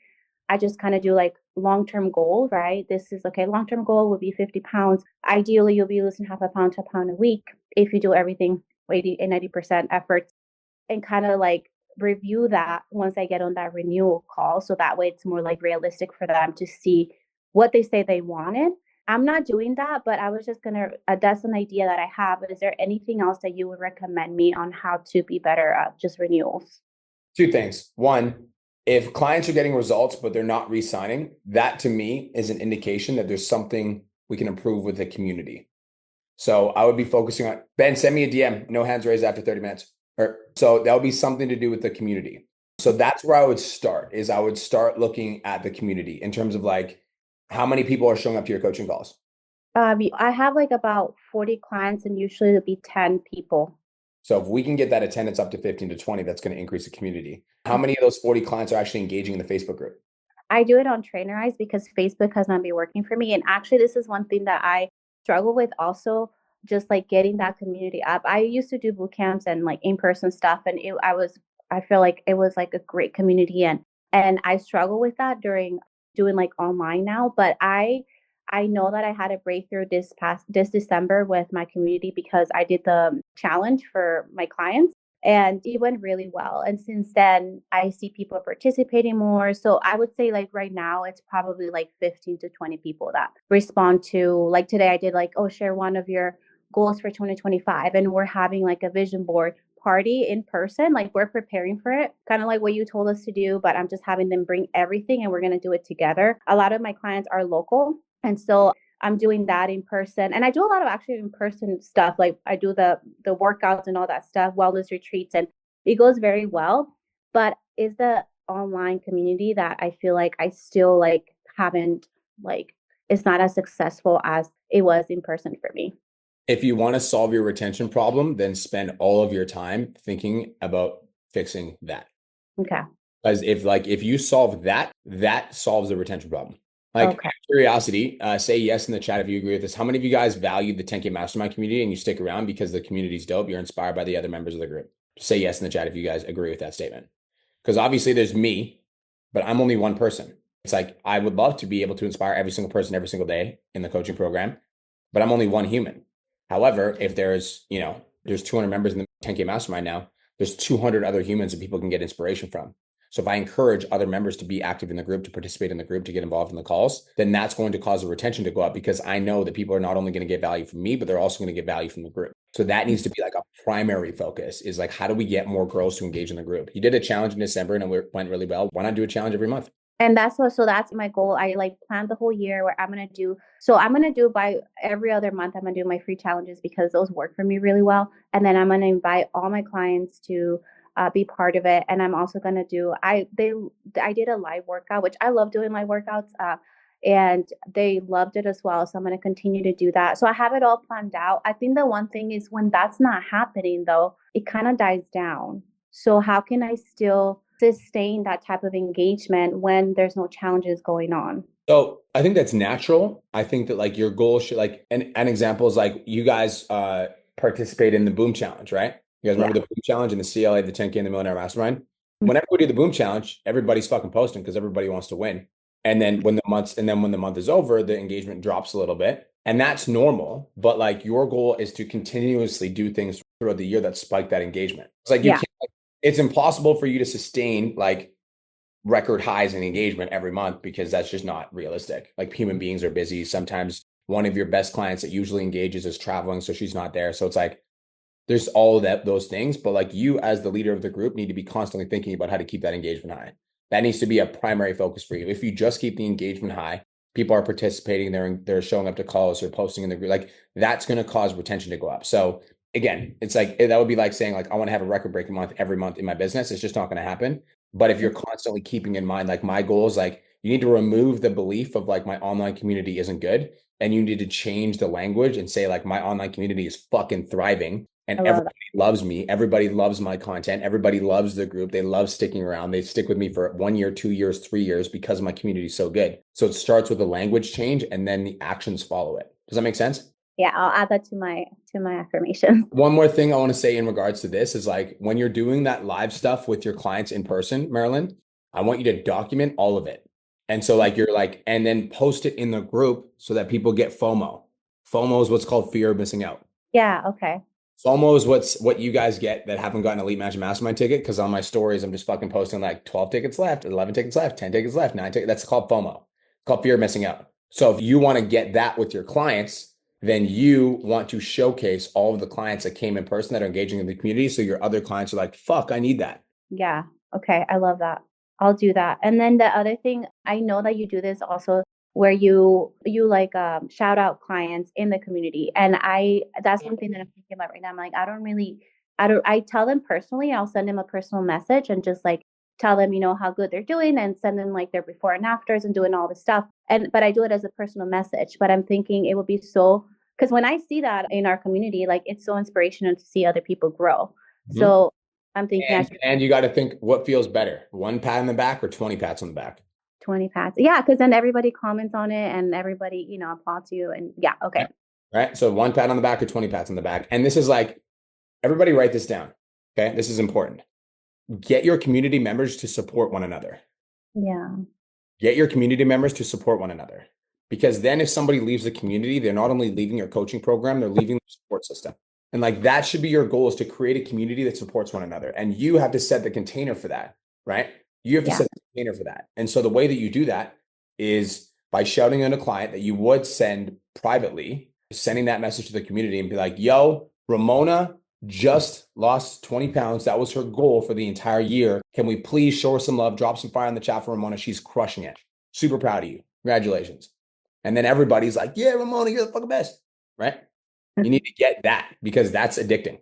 I just kind of do like long-term goal, right? This is okay. Long-term goal would be 50 pounds. Ideally, you'll be losing half a pound to a pound a week if you do everything 80 and 90% effort, and kind of like review that once I get on that renewal call. So that way it's more like realistic for them to see what they say they wanted. I'm not doing that, but I was just that's an idea that I have. Is there anything else that you would recommend me on how to be better at just renewals? Two things. One, If clients are getting results, but they're not re-signing, that to me is an indication that there's something we can improve with the community. So I would be focusing on, Ben, send me a DM, no hands raised after 30 minutes. So that would be something to do with the community. So that's where I would start, is I would start looking at the community in terms of like, how many people are showing up to your coaching calls? I have like about 40 clients and usually it'll be 10 people. So if we can get that attendance up to 15 to 20, that's going to increase the community. How many of those 40 clients are actually engaging in the Facebook group? I do it on Trainerize because Facebook has not been working for me. And actually, this is one thing that I struggle with also, just like getting that community up. I used to do boot camps and like in-person stuff, and I feel like it was like a great community, and I struggle with that during doing like online now. But I know that I had a breakthrough this December with my community because I did the challenge for my clients and it went really well. And since then, I see people participating more. So I would say like right now, it's probably like 15 to 20 people that respond to, like today I did like, oh, share one of your goals for 2025. And we're having like a vision board party in person. Like we're preparing for it, kind of like what you told us to do, but I'm just having them bring everything and we're going to do it together. A lot of my clients are local. And so I'm doing that in person. And I do a lot of actually in person stuff. Like I do the workouts and all that stuff, wellness retreats, and it goes very well. But is the online community that I feel like I still like haven't like it's not as successful as it was in person for me. If you want to solve your retention problem, then spend all of your time thinking about fixing that. Okay. Because if you solve that, that solves the retention problem. Like Okay. curiosity, say yes in the chat if you agree with this. How many of you guys value the 10K Mastermind community and you stick around because the community's dope? You're inspired by the other members of the group. Say yes in the chat if you guys agree with that statement. Because obviously there's me, but I'm only one person. It's like I would love to be able to inspire every single person every single day in the coaching program, but I'm only one human. However, if there's 200 members in the 10K Mastermind now, there's 200 other humans that people can get inspiration from. So if I encourage other members to be active in the group, to participate in the group, to get involved in the calls, then that's going to cause the retention to go up because I know that people are not only going to get value from me, but they're also going to get value from the group. So that needs to be like a primary focus is like, how do we get more girls to engage in the group? You did a challenge in December and it went really well. Why not do a challenge every month? And that's my goal. I like planned the whole year where I'm going to do by every other month, I'm going to do my free challenges because those work for me really well. And then I'm going to invite all my clients to be part of it. And I'm also going to do, I did a live workout, which I love doing live workouts. And they loved it as well. So I'm going to continue to do that. So I have it all planned out. I think the one thing is when that's not happening though, it kind of dies down. So how can I still sustain that type of engagement when there's no challenges going on? So I think that's natural. I think that like your goal should like an example is like you guys participate in the Boom Challenge, right? You guys remember the Boom Challenge and the CLA, the 10K and the Millionaire Mastermind? Whenever we do the Boom Challenge, everybody's fucking posting because everybody wants to win. And then when the month is over, the engagement drops a little bit. And that's normal. But like your goal is to continuously do things throughout the year that spike that engagement. It's like you can't, it's impossible for you to sustain like record highs in engagement every month because that's just not realistic. Like human beings are busy. Sometimes one of your best clients that usually engages is traveling, so she's not there. So it's like there's all those things, but like you as the leader of the group need to be constantly thinking about how to keep that engagement high. That needs to be a primary focus for you. If you just keep the engagement high, people are participating, they're showing up to calls or posting in the group, like that's going to cause retention to go up. So again, it's like that would be like saying like I want to have a record breaking month every month in my business. It's just not going to happen. But if you're constantly keeping in mind, like my goal is like, you need to remove the belief of like my online community isn't good. And you need to change the language and say like my online community is fucking thriving and everybody loves me. Everybody loves my content. Everybody loves the group. They love sticking around. They stick with me for 1 year, 2 years, 3 years because my community is so good. So it starts with a language change and then the actions follow it. Does that make sense? Yeah, I'll add that to my affirmations. One more thing I want to say in regards to this is like when you're doing that live stuff with your clients in person, Marilyn, I want you to document all of it. And so like you're like, and then post it in the group so that people get FOMO. FOMO is what's called fear of missing out. Yeah, okay. FOMO is what you guys get that haven't gotten Elite Match Mastermind ticket because on my stories, I'm just fucking posting like 12 tickets left, 11 tickets left, 10 tickets left, 9 tickets. That's called FOMO. It's called fear of missing out. So if you want to get that with your clients, then you want to showcase all of the clients that came in person that are engaging in the community. So your other clients are like, fuck, I need that. Yeah. Okay. I love that. I'll do that. And then the other thing, I know that you do this also where you like shout out clients in the community. And that's one thing that I'm thinking about right now. I'm like, I tell them personally, I'll send them a personal message and just like tell them, how good they're doing and send them like their before and afters and doing all this stuff. But I do it as a personal message. But I'm thinking it would be because when I see that in our community, like it's so inspirational to see other people grow. Mhm. So I'm thinking and you got to think what feels better, 1 pat on the back or 20 pats on the back. 20 pats. Yeah, because then everybody comments on it and everybody, applauds you. And yeah, okay. Right. So 1 pat on the back or 20 pats on the back. And this is like, everybody write this down. Okay. This is important. Get your community members to support one another. Yeah. Get your community members to support one another. Because then if somebody leaves the community, they're not only leaving your coaching program, they're leaving the support system. And like that should be your goal, is to create a community that supports one another. And you have to set the container for that, right? You have to set the container for that. And so the way that you do that is by shouting at a client that you would send privately, sending that message to the community and be like, yo, Ramona just lost 20 pounds. That was her goal for the entire year. Can we please show her some love, drop some fire in the chat for Ramona? She's crushing it. Super proud of you. Congratulations. And then everybody's like, yeah, Ramona, you're the fucking best, right? You need to get that because that's addicting.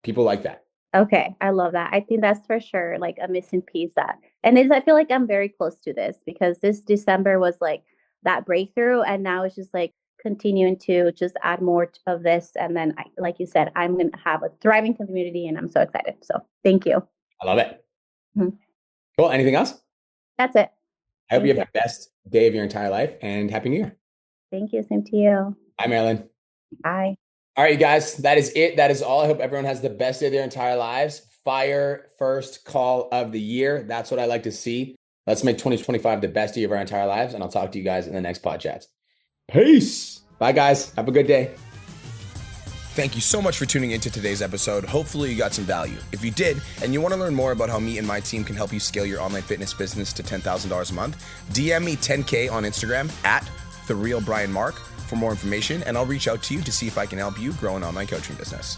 People like that. Okay, I love that. I think that's for sure like a missing piece I feel like I'm very close to this because this December was like that breakthrough, and now it's just like continuing to just add more of this. And then, like you said, I'm going to have a thriving community, and I'm so excited. So thank you. I love it. Mm-hmm. Cool. Anything else? That's it. I hope you have the best day of your entire life, and Happy New Year. Thank you. Same to you. Bye, Marilyn. Bye. All right, you guys, that is it. That is all. I hope everyone has the best day of their entire lives. Fire first call of the year. That's what I like to see. Let's make 2025 the best year of our entire lives. And I'll talk to you guys in the next Podchats. Peace. Bye, guys. Have a good day. Thank you so much for tuning into today's episode. Hopefully you got some value. If you did, and you want to learn more about how me and my team can help you scale your online fitness business to $10,000 a month, DM me 10K on Instagram at TheRealBrianMark for more information, and I'll reach out to you to see if I can help you grow an online coaching business.